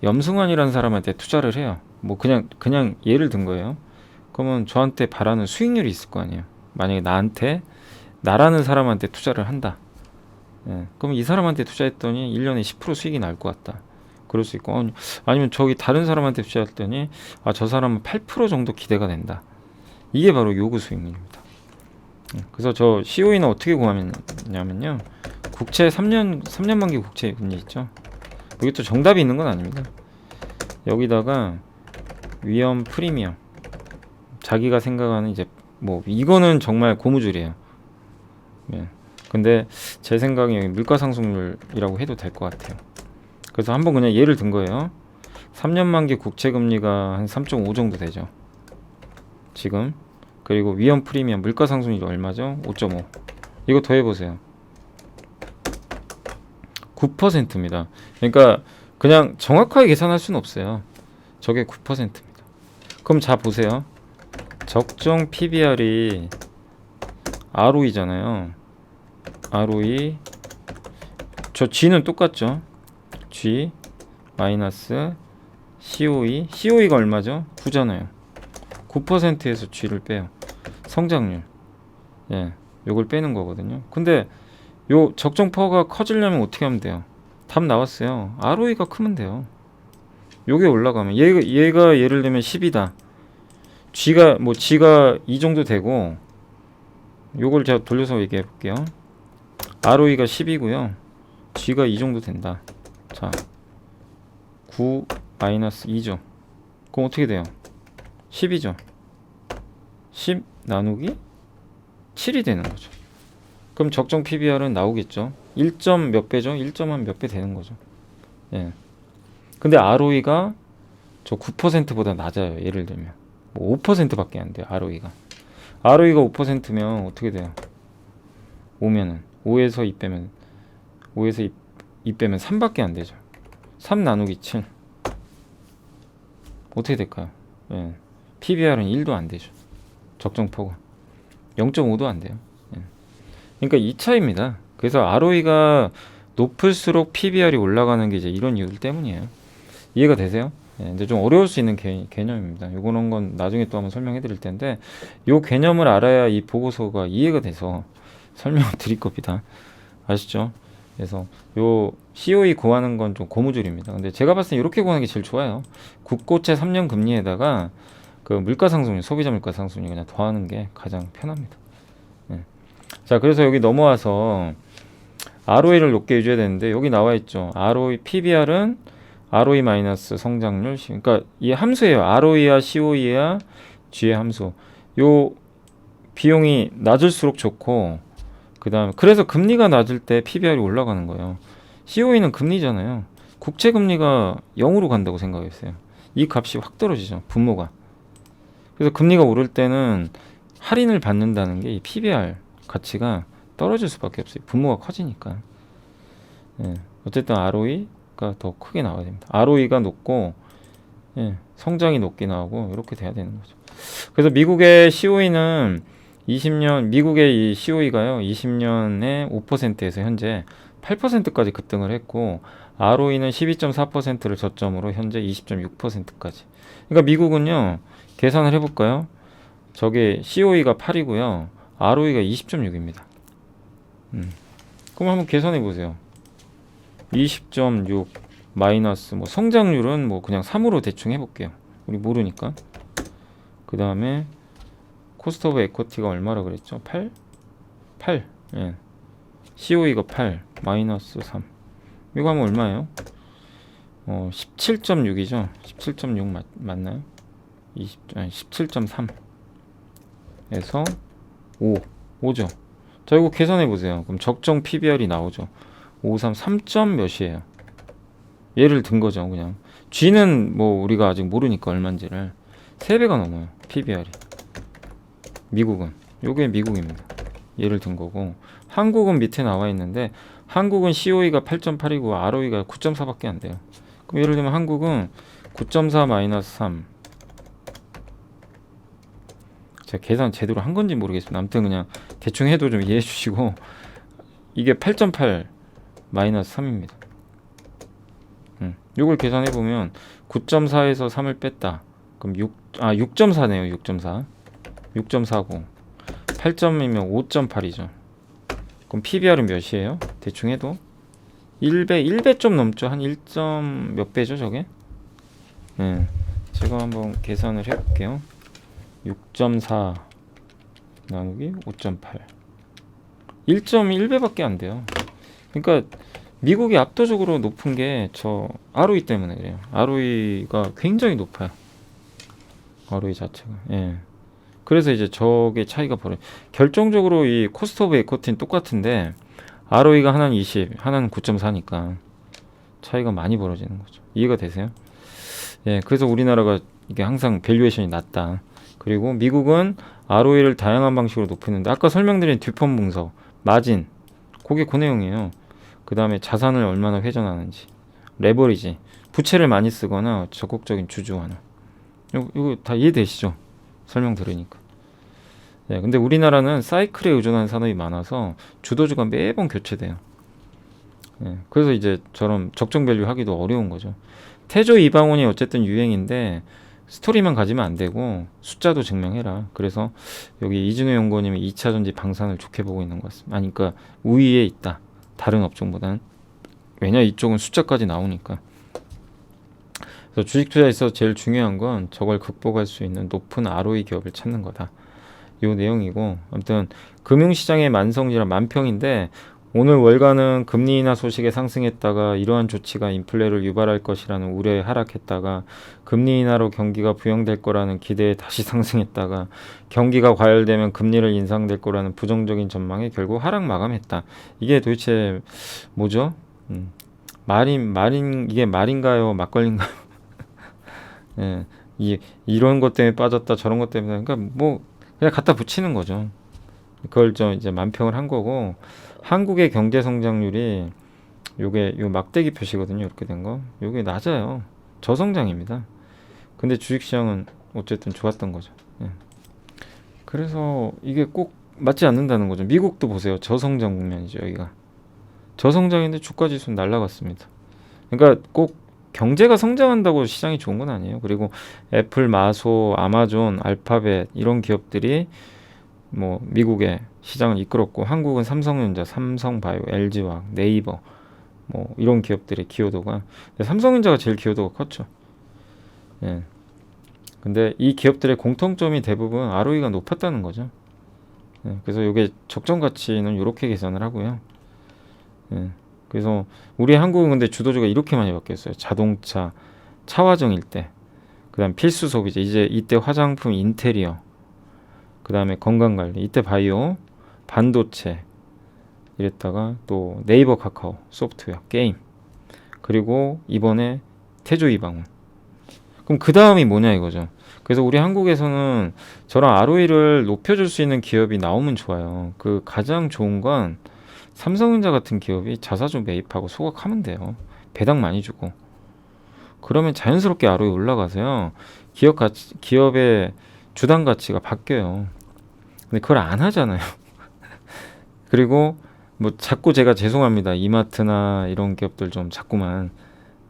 Speaker 1: 염승환이라는 사람한테 투자를 해요. 뭐 그냥 예를 든 거예요. 그러면 저한테 바라는 수익률이 있을 거 아니에요. 만약에 나라는 사람한테 투자를 한다. 예, 그럼 이 사람한테 투자했더니 1년에 10% 수익이 날 것 같다. 그럴 수 있고, 아니면 저기 다른 사람한테 투자했더니 저 사람은 8% 정도 기대가 된다. 이게 바로 요구 수익률입니다. 그래서 저 COE는 어떻게 구하냐면요, 국채 3년 만기 국채 금리 있죠. 이것도 정답이 있는 건 아닙니다. 여기다가 위험 프리미엄, 자기가 생각하는 이제 뭐 이거는 정말 고무줄이에요. 예. 근데 제 생각에 여기 물가상승률이라고 해도 될 것 같아요. 그래서 한번 그냥 예를 든 거예요. 3년 만기 국채 금리가 한 3.5 정도 되죠, 지금. 그리고 위험 프리미엄 물가상승률이 얼마죠? 5.5. 이거 더해보세요. 9%입니다. 그러니까 그냥 정확하게 계산할 수는 없어요. 저게 9%입니다. 그럼 자 보세요. 적정 PBR이 ROE잖아요. ROE 저 G는 똑같죠. G 마이너스 COE. COE가 얼마죠? 9잖아요. 9%에서 G를 빼요. 성장률. 예, 요걸 빼는 거거든요. 근데 요 적정 퍼가 커지려면 어떻게 하면 돼요? 답 나왔어요. ROE가 크면 돼요. 요게 올라가면 얘가 예를 들면 10이다. G가 이 정도 되고, 요걸 제가 돌려서 얘기해 볼게요. ROE가 10이고요. G가 이 정도 된다. 자, 9 마이너스 2죠. 그럼 어떻게 돼요? 10이죠. 10 나누기 7이 되는 거죠. 그럼 적정 PBR은 나오겠죠. 1점 몇 배죠? 1점 몇 배 되는 거죠. 예. 근데 ROE가 저 9%보다 낮아요. 예를 들면 뭐 5%밖에 안 돼요. ROE가 5%면 어떻게 돼요? 5면은 5에서 2 빼면 5에서 2 빼면 3밖에 안 되죠. 3 나누기 7 어떻게 될까요? 예. PBR은 1도 안 되죠. 적정폭은 0.5도 안 돼요. 예. 그러니까 이 차이입니다. 그래서 ROE가 높을수록 PBR이 올라가는 게 이제 이런 이유들 때문이에요. 이해가 되세요? 예, 이제 좀 어려울 수 있는 개념입니다. 요거는 건 나중에 또 한번 설명해 드릴 텐데, 요 개념을 알아야 이 보고서가 이해가 돼서 설명을 드릴 겁니다. 아시죠? 그래서 요 COE 구하는 건 좀 고무줄입니다. 근데 제가 봤을 때 이렇게 구하는 게 제일 좋아요. 국고채 3년 금리에다가 그 물가상승률, 소비자 물가상승률 그냥 더하는 게 가장 편합니다. 예. 자, 그래서 여기 넘어와서 ROE를 높게 해줘야 되는데, 여기 나와 있죠. ROE, PBR은 ROE 마이너스 성장률. 그러니까 이 함수예요. ROE야 COE야 G의 함수. 요 비용이 낮을수록 좋고, 그래서 금리가 낮을 때 PBR이 올라가는 거예요. COE는 금리잖아요. 국채 금리가 0으로 간다고 생각했어요. 이 값이 확 떨어지죠. 분모가. 그래서 금리가 오를 때는 할인을 받는다는 게 이 PBR 가치가 떨어질 수밖에 없어요. 분모가 커지니까. 예. 어쨌든 ROE가 더 크게 나와야 됩니다. ROE가 높고, 예, 성장이 높게 나오고 이렇게 돼야 되는 거죠. 그래서 미국의 COE는 20년, 미국의 이 COE가요 20년에 5%에서 현재 8%까지 급등을 했고, ROE는 12.4%를 저점으로 현재 20.6%까지. 그러니까 미국은요, 계산을 해볼까요? 저게 COE가 8이고요 ROE가 20.6입니다. 그럼 한번 계산해 보세요. 20.6 마이너스 뭐 성장률은 뭐 그냥 3으로 대충 해볼게요. 우리 모르니까. 그 다음에 코스트 오브 에쿼티가 얼마라 그랬죠? 8? 8. 예. COE가 8 마이너스 3. 이거 하면 얼마예요? 17.6이죠. 17.6 맞나요? 17.3. 에서 5죠. 자, 이거 계산해 보세요. 그럼 적정 PBR이 나오죠. 53, 3점 몇이에요? 얘를 든 거죠, 그냥. G는 뭐 우리가 아직 모르니까 얼마인지를 3배가 넘어요, PBR이. 미국은. 요게 미국입니다. 얘를 든 거고, 한국은 밑에 나와 있는데 한국은 COE가 8.8이고 ROE가 9.4밖에 안 돼요. 그럼 예를 들면 한국은 9.4 마이너스 3. 제가 계산 제대로 한 건지 모르겠습니다. 아무튼 그냥 대충 해도 좀 이해해 주시고, 이게 8.8 마이너스 3입니다. 요걸 계산해 보면 9.4에서 3을 뺐다. 그럼 6.4네요. 6.4. 6.40. 8점이면 5.8이죠. 그럼 PBR은 몇이에요? 대충 해도 1배 좀 넘죠. 한 1점 몇 배죠, 저게? 네. 제가 한번 계산을 해 볼게요. 6.4 나누기 5.8. 1.1배밖에 안 돼요. 그러니까 미국이 압도적으로 높은 게 저 ROE 때문에 그래요. ROE가 굉장히 높아요. ROE 자체가. 예. 그래서 이제 저게 차이가 벌어요. 결정적으로 이 코스트 오브 에쿼티는 똑같은데 ROE가 하나는 20, 하나는 9.4니까 차이가 많이 벌어지는 거죠. 이해가 되세요? 예. 그래서 우리나라가 이게 항상 밸류에이션이 낮다. 그리고 미국은 ROE를 다양한 방식으로 높이는데 아까 설명드린 듀폰 분석, 마진, 그게 그 내용이에요. 그 다음에 자산을 얼마나 회전하는지, 레버리지, 부채를 많이 쓰거나 적극적인 주주 환원. 이거 다 이해되시죠? 설명 들으니까. 네, 근데 우리나라는 사이클에 의존하는 산업이 많아서 주도주가 매번 교체돼요. 네, 그래서 이제 저런 적정 밸류 하기도 어려운 거죠. 태조 이방원이 어쨌든 유행인데 스토리만 가지면 안 되고 숫자도 증명해라. 그래서 여기 이진우 연구원님이 2차전지 방산을 좋게 보고 있는 것 같습니다. 아니, 그러니까 우위에 있다. 다른 업종보다는. 왜냐, 이쪽은 숫자까지 나오니까. 그래서 주식 투자에서 제일 중요한 건 저걸 극복할 수 있는 높은 ROE 기업을 찾는 거다. 요 내용이고, 아무튼 금융시장의 만성이란 만평인데 오늘 월가는 금리 인하 소식에 상승했다가 이러한 조치가 인플레를 유발할 것이라는 우려에 하락했다가 금리 인하로 경기가 부양될 거라는 기대에 다시 상승했다가 경기가 과열되면 금리를 인상될 거라는 부정적인 전망에 결국 하락 마감했다. 이게 도대체 뭐죠? 이게 말인가요? 막걸리인가요? 예, 이런 것 때문에 빠졌다, 저런 것 때문에. 그러니까 뭐 그냥 갖다 붙이는 거죠. 그걸 좀 이제 만평을 한 거고, 한국의 경제 성장률이 요게 요 막대기 표시거든요. 이렇게 된 거. 요게 낮아요. 저성장입니다. 근데 주식시장은 어쨌든 좋았던 거죠. 예. 그래서 이게 꼭 맞지 않는다는 거죠. 미국도 보세요. 저성장 국면이죠. 여기가 저성장인데 주가지수는 날라갔습니다. 그러니까 꼭 경제가 성장한다고 시장이 좋은 건 아니에요. 그리고 애플, 마소, 아마존, 알파벳 이런 기업들이 뭐 미국의 시장을 이끌었고, 한국은 삼성전자, 삼성바이오, LG화학, 네이버 뭐 이런 기업들의 기여도가, 삼성전자가 제일 기여도가 컸죠. 예. 근데 이 기업들의 공통점이 대부분 ROE가 높았다는 거죠. 예. 그래서 이게 적정 가치는 이렇게 계산을 하고요. 예. 그래서 우리 한국은 근데 주도주가 이렇게 많이 바뀌었어요. 자동차, 차화정 일대, 그다음 필수 소비재, 이제 이때 화장품, 인테리어, 그 다음에 건강관리, 이때 바이오, 반도체, 이랬다가 또 네이버, 카카오, 소프트웨어, 게임, 그리고 이번에 태조 이방원. 그럼 그 다음이 뭐냐 이거죠. 그래서 우리 한국에서는 저런 ROE를 높여줄 수 있는 기업이 나오면 좋아요. 그 가장 좋은 건 삼성전자 같은 기업이 자사주 매입하고 소각하면 돼요. 배당 많이 주고. 그러면 자연스럽게 ROE 올라가서요. 기업의 주당 가치가 바뀌어요. 근데 그걸 안 하잖아요. 그리고 뭐 자꾸 제가 죄송합니다. 이마트나 이런 기업들 좀 자꾸만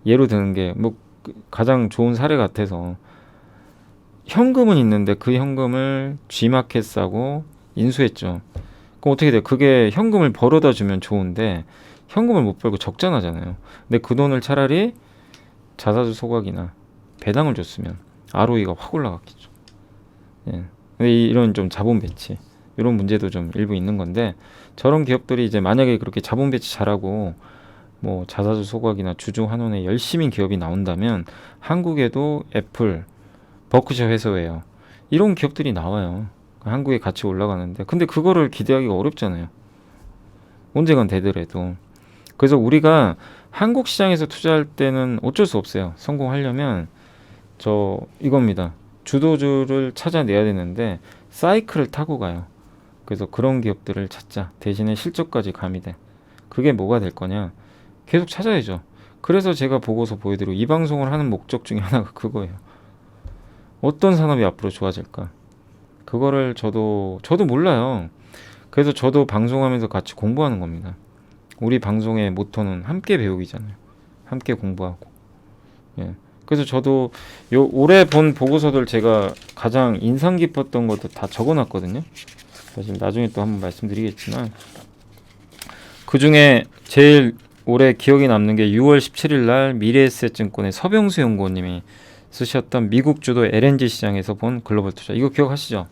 Speaker 1: 예로 드는 게 뭐 가장 좋은 사례 같아서, 현금은 있는데 그 현금을 G마켓 사고 인수했죠. 그럼 어떻게 돼요? 그게 현금을 벌어다 주면 좋은데 현금을 못 벌고 적자나잖아요. 근데 그 돈을 차라리 자사주 소각이나 배당을 줬으면 ROE가 확 올라갔겠죠. 예. 근데 이런 좀 자본 배치, 이런 문제도 좀 일부 있는 건데, 저런 기업들이 이제 만약에 그렇게 자본 배치 잘하고 뭐 자사주 소각이나 주주 환원에 열심인 기업이 나온다면 한국에도 애플, 버크셔 해서웨어 이런 기업들이 나와요. 한국이 같이 올라가는데, 근데 그거를 기대하기가 어렵잖아요. 언젠간 되더라도. 그래서 우리가 한국 시장에서 투자할 때는 어쩔 수 없어요. 성공하려면 이겁니다. 주도주를 찾아내야 되는데 사이클을 타고 가요. 그래서 그런 기업들을 찾자. 대신에 실적까지 가미돼. 그게 뭐가 될 거냐? 계속 찾아야죠. 그래서 제가 보고서 보여드리고 이 방송을 하는 목적 중에 하나가 그거예요. 어떤 산업이 앞으로 좋아질까? 그거를 저도 몰라요. 그래서 저도 방송하면서 같이 공부하는 겁니다. 우리 방송의 모토는 함께 배우기잖아요. 함께 공부하고. 예. 그래서 저도 올해 본 보고서들 제가 가장 인상 깊었던 것도 다 적어놨거든요. 사실 나중에 또 한번 말씀드리겠지만, 그 중에 제일 올해 기억에 남는 게 6월 17일 날 미래에셋증권의 서병수 연구원님이 쓰셨던 미국 주도 LNG 시장에서 본 글로벌 투자. 이거 기억하시죠?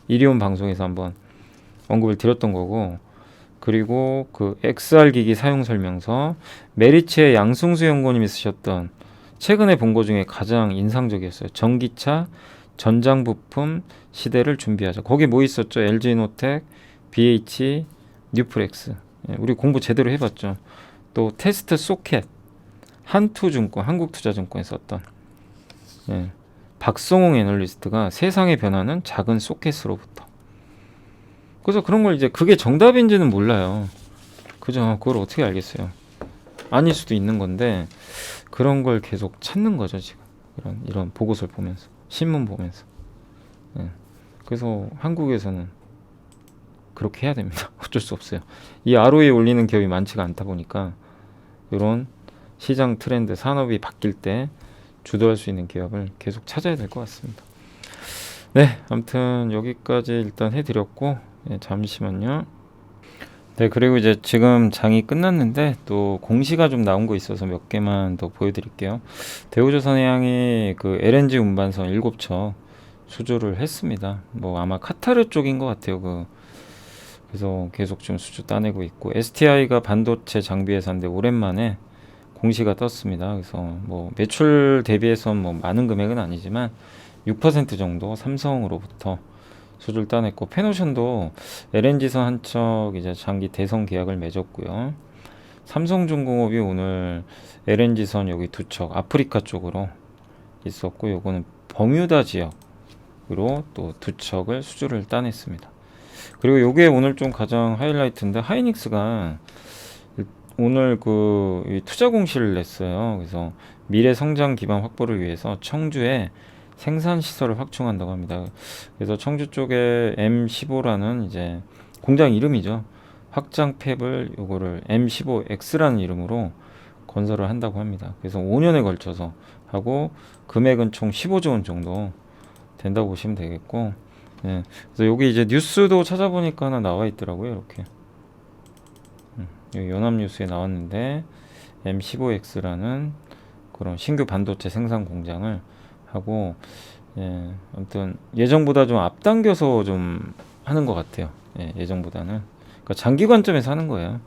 Speaker 1: 이리온 방송에서 한번 언급을 드렸던 거고, 그리고 그 XR 기기 사용 설명서, 메리츠의 양승수 연구원님이 쓰셨던 최근에 본 거 중에 가장 인상적이었어요. 전기차 전장 부품 시대를 준비하자. 거기 뭐 있었죠? LG노텍, BH, 뉴프렉스. 예, 우리 공부 제대로 해봤죠. 또 테스트 소켓, 한투증권, 한국투자증권에 썼던, 예, 박성홍 애널리스트가 세상의 변화는 작은 소켓으로부터. 그래서 그런 걸 이제 그게 정답인지는 몰라요. 그죠? 그걸 어떻게 알겠어요? 아닐 수도 있는 건데 그런 걸 계속 찾는 거죠 지금. 이런 보고서를 보면서, 신문 보면서. 예. 그래서 한국에서는 그렇게 해야 됩니다. 어쩔 수 없어요. 이 ROE 올리는 기업이 많지가 않다 보니까 이런 시장 트렌드, 산업이 바뀔 때 주도할 수 있는 기업을 계속 찾아야 될 것 같습니다. 네, 아무튼 여기까지 일단 해드렸고, 네, 잠시만요. 네, 그리고 이제 지금 장이 끝났는데 또 공시가 좀 나온 거 있어서 몇 개만 더 보여드릴게요. 대우조선해양이 그 LNG 운반선 7척 수주를 했습니다. 뭐 아마 카타르 쪽인 것 같아요. 그래서 계속 좀 수주 따내고 있고, STI가 반도체 장비 회사인데 오랜만에 공시가 떴습니다. 그래서 뭐 매출 대비해서 뭐 많은 금액은 아니지만 6% 정도 삼성으로부터 수주를 따냈고, 페노션도 LNG선 한 척 이제 장기 대선 계약을 맺었고요. 삼성중공업이 오늘 LNG선 여기 2척 아프리카 쪽으로 있었고, 요거는 버뮤다 지역으로 또 2척을 수주를 따냈습니다. 그리고 요게 오늘 좀 가장 하이라이트인데, 하이닉스가 오늘 그 투자 공시를 냈어요. 그래서 미래 성장 기반 확보를 위해서 청주에 생산 시설을 확충한다고 합니다. 그래서 청주 쪽에 M15라는 이제 공장 이름이죠. 확장 팹을 요거를 M15X라는 이름으로 건설을 한다고 합니다. 그래서 5년에 걸쳐서 하고, 금액은 총 15조 원 정도 된다고 보시면 되겠고, 네. 그래서 여기 이제 뉴스도 찾아보니까 하나 나와 있더라고요. 이렇게 여기 연합뉴스에 나왔는데, M15X라는 그런 신규 반도체 생산 공장을 하고, 예, 아무튼 예정보다 좀 앞당겨서 좀 하는 것 같아요. 예, 예정보다는. 그러니까 장기 관점에서 하는 거예요.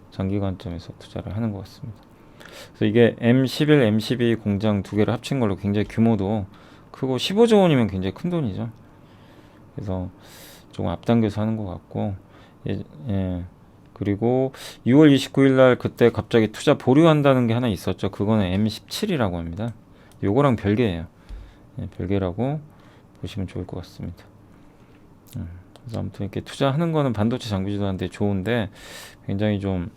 Speaker 1: 장기 관점에서 투자를 하는 것 같습니다. 그래서 이게 M11, M12 공장 두 개를 합친 걸로 굉장히 규모도 크고, 15조 원이면 굉장히 큰 돈이죠. 그래서 조금 앞당겨서 하는 것 같고, 예. 그리고 6월 29일 날 그때 갑자기 투자 보류한다는 게 하나 있었죠. 그거는 M17이라고 합니다. 요거랑 별개예요. 예, 별개라고 보시면 좋을 것 같습니다. 그래서 아무튼 이렇게 투자하는 거는 반도체 장비주들한테 좋은데, 굉장히 좀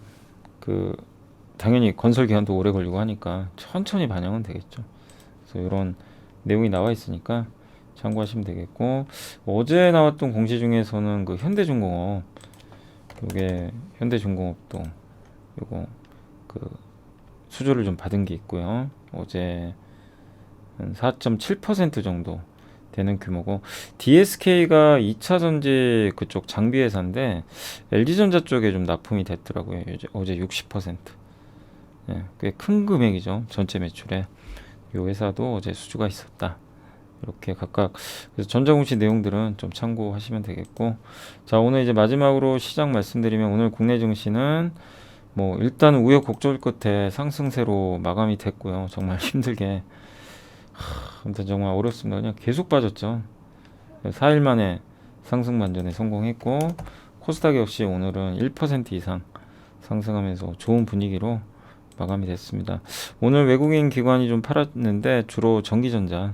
Speaker 1: 당연히 건설 기간도 오래 걸리고 하니까 천천히 반영은 되겠죠. 그래서 이런 내용이 나와 있으니까 참고하시면 되겠고, 어제 나왔던 공시 중에서는 그 현대중공업, 요게 현대중공업도 요거 수주를 좀 받은 게 있고요. 어제 한 4.7% 정도 되는 규모고, DSK가 2차 전지 그쪽 장비 회사인데 LG전자 쪽에 좀 납품이 됐더라고요. 어제 60%. 예, 꽤 큰 금액이죠. 전체 매출에. 요 회사도 어제 수주가 있었다. 이렇게 각각. 그래서 전자공시 내용들은 좀 참고하시면 되겠고, 자, 오늘 이제 마지막으로 시장 말씀드리면, 오늘 국내 증시는 뭐 일단 우여곡절 끝에 상승세로 마감이 됐고요. 정말 힘들게. 아무튼 정말 어렵습니다. 그냥 계속 빠졌죠. 4일 만에 상승 반전에 성공했고, 코스닥 역시 오늘은 1% 이상 상승하면서 좋은 분위기로 마감이 됐습니다. 오늘 외국인 기관이 좀 팔았는데 주로 전기전자,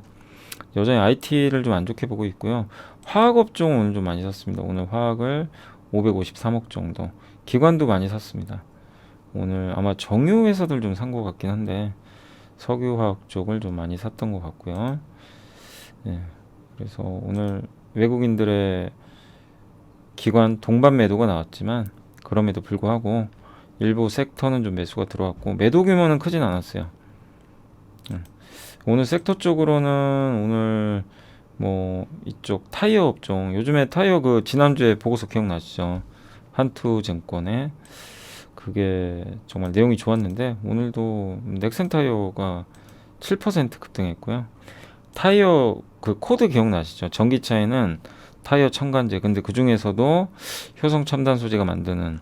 Speaker 1: 여전히 IT를 좀 안 좋게 보고 있고요. 화학업종 오늘 좀 많이 샀습니다. 오늘 화학을 553억 정도. 기관도 많이 샀습니다. 오늘 아마 정유 회사들 좀 산 것 같긴 한데 석유화학 쪽을 좀 많이 샀던 것 같고요. 예, 그래서 오늘 외국인들의 기관 동반 매도가 나왔지만 그럼에도 불구하고 일부 섹터는 좀 매수가 들어왔고 매도 규모는 크진 않았어요. 오늘 섹터 쪽으로는 오늘 뭐 이쪽 타이어 업종, 요즘에 타이어 그 지난주에 보고서 기억나시죠? 한투증권에 그게 정말 내용이 좋았는데 오늘도 넥센 타이어가 7% 급등했고요. 타이어 그 코드 기억나시죠? 전기차에는 타이어 첨가제, 근데 그 중에서도 효성 첨단 소재가 만드는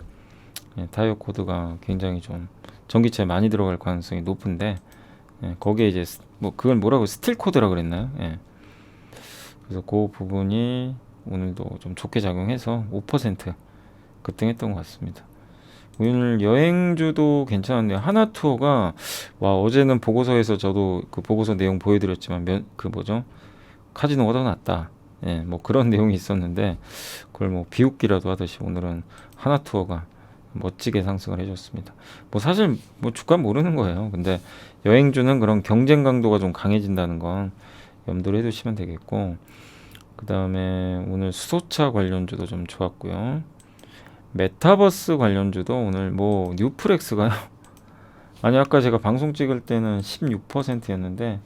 Speaker 1: 타이어 코드가 굉장히 좀 전기차에 많이 들어갈 가능성이 높은데, 거기에 이제 뭐 그걸 뭐라고 스틸 코드라 그랬나요? 그래서 그 부분이 오늘도 좀 좋게 작용해서 5% 급등했던 것 같습니다. 오늘 여행주도 괜찮은데 하나투어가 와 어제는 보고서에서 저도 그 보고서 내용 보여드렸지만 그 뭐죠? 카지노가 더 낫다. 뭐 그런 내용이 있었는데 그걸 뭐 비웃기라도 하듯이 오늘은 하나투어가 멋지게 상승을 해줬습니다. 뭐 사실 뭐 주가 모르는 거예요. 근데 여행주는 그런 경쟁 강도가 좀 강해진다는 건 염두를 해두시면 되겠고, 그 다음에 오늘 수소차 관련주도 좀 좋았고요. 메타버스 관련주도 오늘 뭐 뉴프렉스가요. 아니 아까 제가 방송 찍을 때는 16%였는데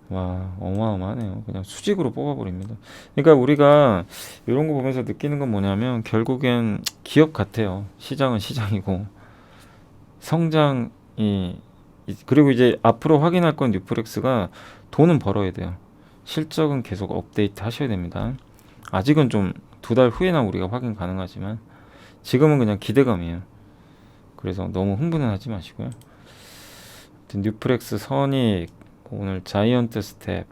Speaker 1: 와 어마어마하네요. 그냥 수직으로 뽑아버립니다. 그러니까 우리가 이런 거 보면서 느끼는 건 뭐냐면 결국엔 기업 같아요. 시장은 시장이고 성장이, 그리고 이제 앞으로 확인할 건 뉴프렉스가 돈은 벌어야 돼요. 실적은 계속 업데이트 하셔야 됩니다. 아직은 좀 두 달 후에나 우리가 확인 가능하지만 지금은 그냥 기대감이에요. 그래서 너무 흥분은 하지 마시고요. 뉴프렉스, 선익, 오늘 자이언트 스텝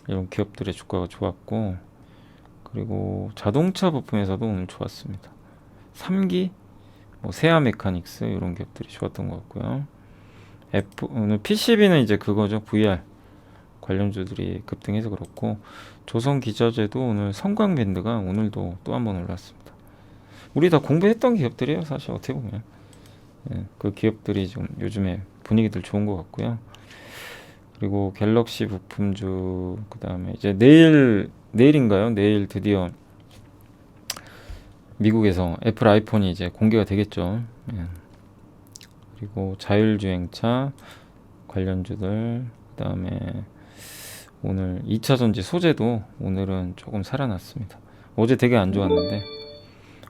Speaker 1: 이런 기업들의 주가가 좋았고, 그리고 자동차 부품에서도 오늘 좋았습니다. 3기, 뭐 세아 메카닉스 이런 기업들이 좋았던 것 같고요. 오늘 PCB는 이제 그거죠. VR 관련주들이 급등해서 그렇고, 조선 기자재도 오늘 성광밴드가 오늘도 또 한 번 올랐습니다. 우리 다 공부했던 기업들이에요. 사실 어떻게 보면 그 기업들이 좀 요즘에 분위기들 좋은 것 같고요. 그리고 갤럭시 부품주, 그 다음에 이제 내일인가요? 내일 드디어 미국에서 애플 아이폰이 이제 공개가 되겠죠. 그리고 자율주행차 관련주들, 그 다음에 오늘 2차전지 소재도 오늘은 조금 살아났습니다. 어제 되게 안 좋았는데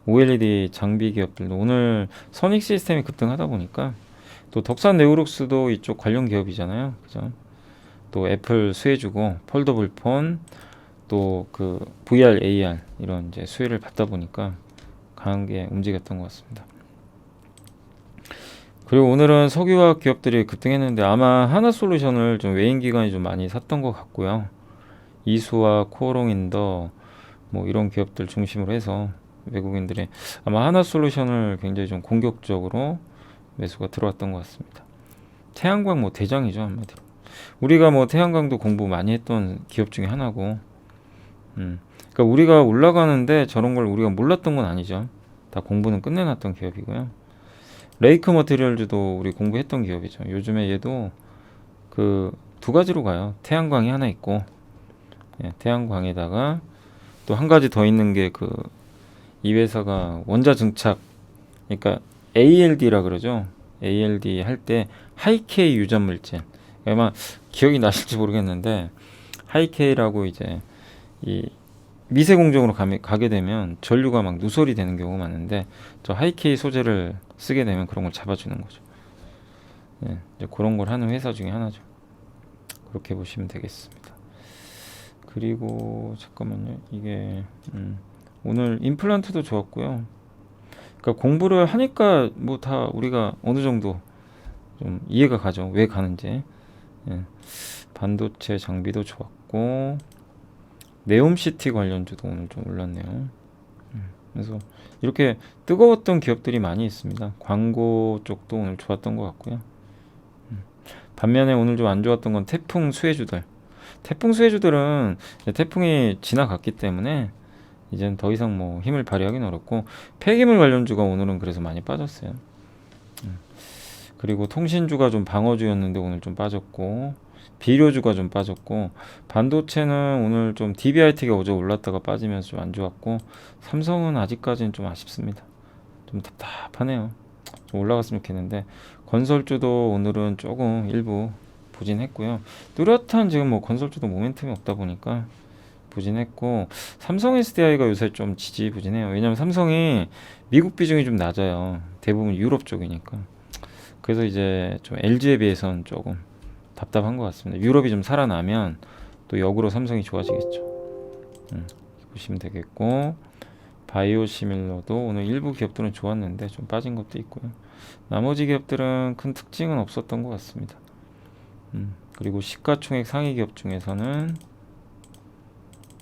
Speaker 1: OLED 장비 기업들도 오늘 선익 시스템이 급등하다 보니까, 또 덕산 네오룩스도 이쪽 관련 기업이잖아요. 그죠? 또 애플 수혜주고 폴더블 폰, 또 그 VR, AR 이런 이제 수혜를 받다 보니까 강하게 움직였던 것 같습니다. 그리고 오늘은 석유화학 기업들이 급등했는데 아마 하나솔루션을 좀 외인 기관이 좀 많이 샀던 것 같고요. 이수와 코오롱인더 뭐 이런 기업들 중심으로 해서 외국인들이 아마 하나솔루션을 굉장히 좀 공격적으로 매수가 들어왔던 것 같습니다. 태양광 뭐 대장이죠, 한마디로. 우리가 뭐 태양광도 공부 많이 했던 기업 중에 하나고, 그러니까 우리가 올라가는데 저런 걸 우리가 몰랐던 건 아니죠. 다 공부는 끝내놨던 기업이고요. 레이크 머티리얼즈도 우리 공부했던 기업이죠. 요즘에 얘도 그 두 가지로 가요. 태양광이 하나 있고, 태양광에다가 또 한 가지 더 있는 게 그 이 회사가 원자 증착, 그러니까 ALD라 그러죠. ALD 할 때 하이K 유전 물질, 아마 기억이 나실지 모르겠는데 하이K라고 이제 이 미세 공정으로 가게 되면 전류가 막 누설이 되는 경우가 많은데, 저 하이K 소재를 쓰게 되면 그런 걸 잡아주는 거죠. 이제 그런 걸 하는 회사 중에 하나죠. 그렇게 보시면 되겠습니다. 그리고 잠깐만요. 이게 오늘 임플란트도 좋았고요. 그러니까 공부를 하니까 뭐 다 우리가 어느 정도 좀 이해가 가죠. 왜 가는지. 반도체 장비도 좋았고, 네옴시티 관련주도 오늘 좀 올랐네요. 그래서 이렇게 뜨거웠던 기업들이 많이 있습니다. 광고 쪽도 오늘 좋았던 것 같고요. 반면에 오늘 좀 안 좋았던 건 태풍 수혜주들. 태풍 수혜주들은 이제 태풍이 지나갔기 때문에 이제는 더 이상 뭐 힘을 발휘하기는 어렵고, 폐기물 관련주가 오늘은 그래서 많이 빠졌어요. 그리고 통신주가 좀 방어주였는데 오늘 좀 빠졌고, 비료주가 좀 빠졌고, 반도체는 오늘 좀 DBIT가 어제 올랐다가 빠지면서 좀 안 좋았고, 삼성은 아직까지는 좀 아쉽습니다. 좀 답답하네요. 좀 올라갔으면 좋겠는데, 건설주도 오늘은 조금 일부 부진했고요. 뚜렷한 지금 뭐 건설주도 모멘텀이 없다 보니까 부진했고, 삼성 SDI가 요새 좀 지지부진해요. 왜냐면 삼성이 미국 비중이 좀 낮아요. 대부분 유럽 쪽이니까. 그래서 이제 좀 LG에 비해서는 조금 답답한 것 같습니다. 유럽이 좀 살아나면 또 역으로 삼성이 좋아지겠죠. 보시면 되겠고, 바이오시밀러도 오늘 일부 기업들은 좋았는데 좀 빠진 것도 있고요. 나머지 기업들은 큰 특징은 없었던 것 같습니다. 그리고 시가총액 상위 기업 중에서는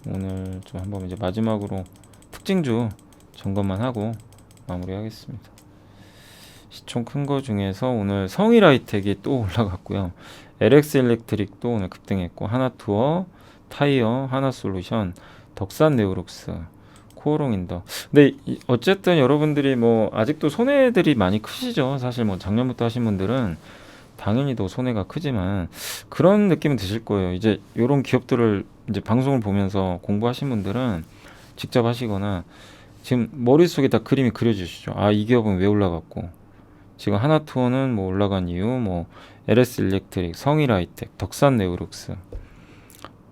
Speaker 1: 오늘 좀 한번 이제 마지막으로 특징주 점검만 하고 마무리하겠습니다. 시총 큰 거 중에서 오늘 성일하이텍이 또 올라갔고요. LX 일렉트릭도 오늘 급등했고, 하나투어, 타이어, 하나솔루션, 덕산네오룩스, 코오롱인더. 근데 어쨌든 여러분들이 뭐 아직도 손해들이 많이 크시죠. 사실 뭐 작년부터 하신 분들은 당연히 더 손해가 크지만 그런 느낌은 드실 거예요. 이제 이런 기업들을 이제 방송을 보면서 공부하신 분들은 직접 하시거나 지금 머릿속에 다 그림이 그려지시죠. 아, 이 기업은 왜 올라갔고, 지금 하나투어는 뭐 올라간 이유, 뭐 LS 일렉트릭, 성일하이텍, 덕산네오룩스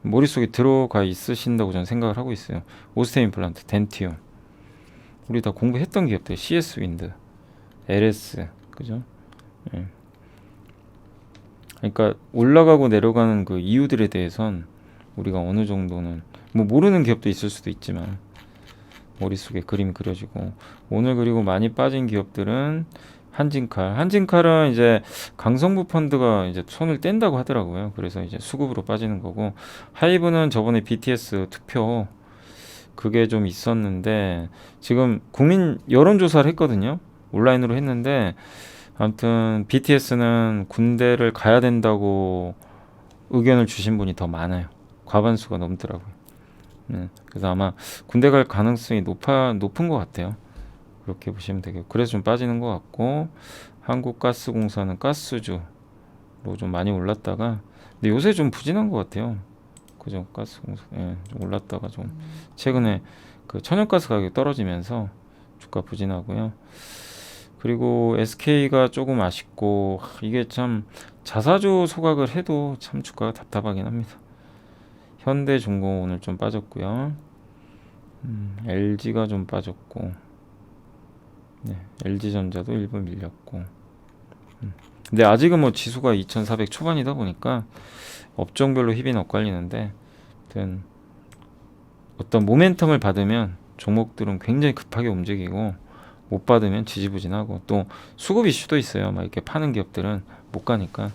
Speaker 1: 머릿속에 들어가 있으신다고 저는 생각을 하고 있어요. 오스테임플란트, 덴티움, 우리 다 공부했던 기업들, CS 윈드, LS, 그죠? 예. 그러니까 올라가고 내려가는 그 이유들에 대해선 우리가 어느 정도는 뭐 모르는 기업도 있을 수도 있지만 머릿속에 그림이 그려지고, 오늘 그리고 많이 빠진 기업들은 한진칼은 이제 강성부 펀드가 이제 손을 뗀다고 하더라고요. 그래서 이제 수급으로 빠지는 거고, 하이브는 저번에 BTS 투표 그게 좀 있었는데 지금 국민 여론조사를 했거든요. 온라인으로 했는데 아무튼 BTS는 군대를 가야 된다고 의견을 주신 분이 더 많아요. 과반수가 넘더라고요. 그래서 아마 군대 갈 가능성이 높은 것 같아요. 그렇게 보시면 되겠고, 그래서 좀 빠지는 것 같고, 한국가스공사는 가스주로 좀 많이 올랐다가, 근데 요새 좀 부진한 것 같아요. 그죠? 가스공사, 예, 좀 올랐다가 좀 최근에 그 천연가스 가격이 떨어지면서 주가 부진하고요. 그리고 SK가 조금 아쉽고, 이게 참 자사주 소각을 해도 참 주가가 답답하긴 합니다. 현대중공 오늘 좀 빠졌고요. LG가 좀 빠졌고, 네, LG전자도 일부 밀렸고. 근데 아직은 뭐 지수가 2400 초반이다 보니까 업종별로 힙이 엇갈리는데, 아무튼 어떤 모멘텀을 받으면 종목들은 굉장히 급하게 움직이고, 못 받으면 지지부진하고, 또 수급 이슈도 있어요. 막 이렇게 파는 기업들은 못 가니까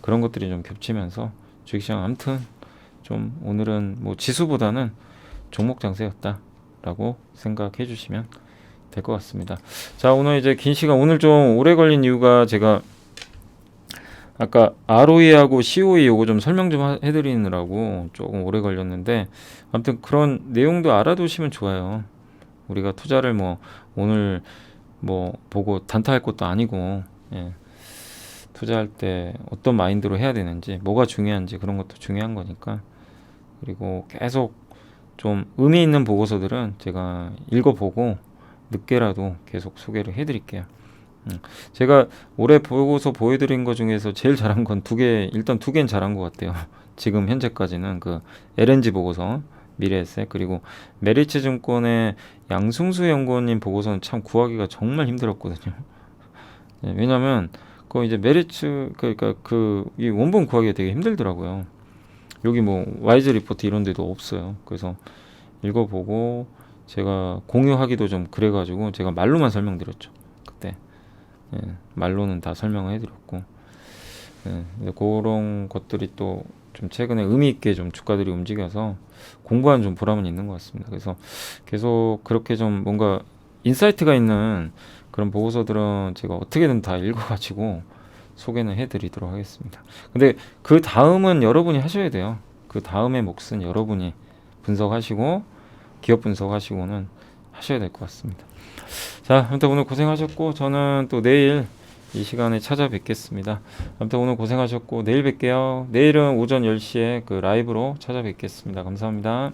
Speaker 1: 그런 것들이 좀 겹치면서 주식시장 아무튼 좀 오늘은 뭐 지수보다는 종목 장세였다라고 생각해 주시면 될 것 같습니다. 자, 오늘 이제 긴 시간, 오늘 좀 오래 걸린 이유가 제가 아까 ROE하고 COE 요거 좀 설명 좀 해드리느라고 조금 오래 걸렸는데, 아무튼 그런 내용도 알아두시면 좋아요. 우리가 투자를 뭐 오늘 뭐 보고 단타할 것도 아니고, 예, 투자할 때 어떤 마인드로 해야 되는지, 뭐가 중요한지 그런 것도 중요한 거니까. 그리고 계속 좀 의미 있는 보고서들은 제가 읽어보고 늦게라도 계속 소개를 해드릴게요. 제가 올해 보고서 보여드린 것 중에서 제일 잘한 건 일단 두 개는 잘한 것 같아요. 지금 현재까지는 그 LNG 보고서, 미래에셋, 그리고 메리츠 증권의 양승수 연구원님 보고서는 참 구하기가 정말 힘들었거든요. 네, 왜냐면 그 이제 메리츠, 그러니까 이 원본 구하기가 되게 힘들더라고요. 여기 뭐 와이즈 리포트 이런 데도 없어요. 그래서 읽어보고 제가 공유하기도 좀 그래가지고 제가 말로만 설명드렸죠. 그때, 예, 말로는 다 설명을 해드렸고, 네, 근데 그런 것들이 또 좀 최근에 의미 있게 좀 주가들이 움직여서 공부한 좀 보람은 있는 것 같습니다. 그래서 계속 그렇게 좀 뭔가 인사이트가 있는 그런 보고서들은 제가 어떻게든 다 읽어가지고 소개는 해드리도록 하겠습니다. 근데 그 다음은 여러분이 하셔야 돼요. 그 다음의 몫은 여러분이 분석하시고 기업 분석하시고는 하셔야 될 것 같습니다. 자, 아무튼 오늘 고생하셨고 저는 또 내일 이 시간에 찾아뵙겠습니다. 아무튼 오늘 고생하셨고 내일 뵐게요. 내일은 오전 10시에 그 라이브로 찾아뵙겠습니다. 감사합니다.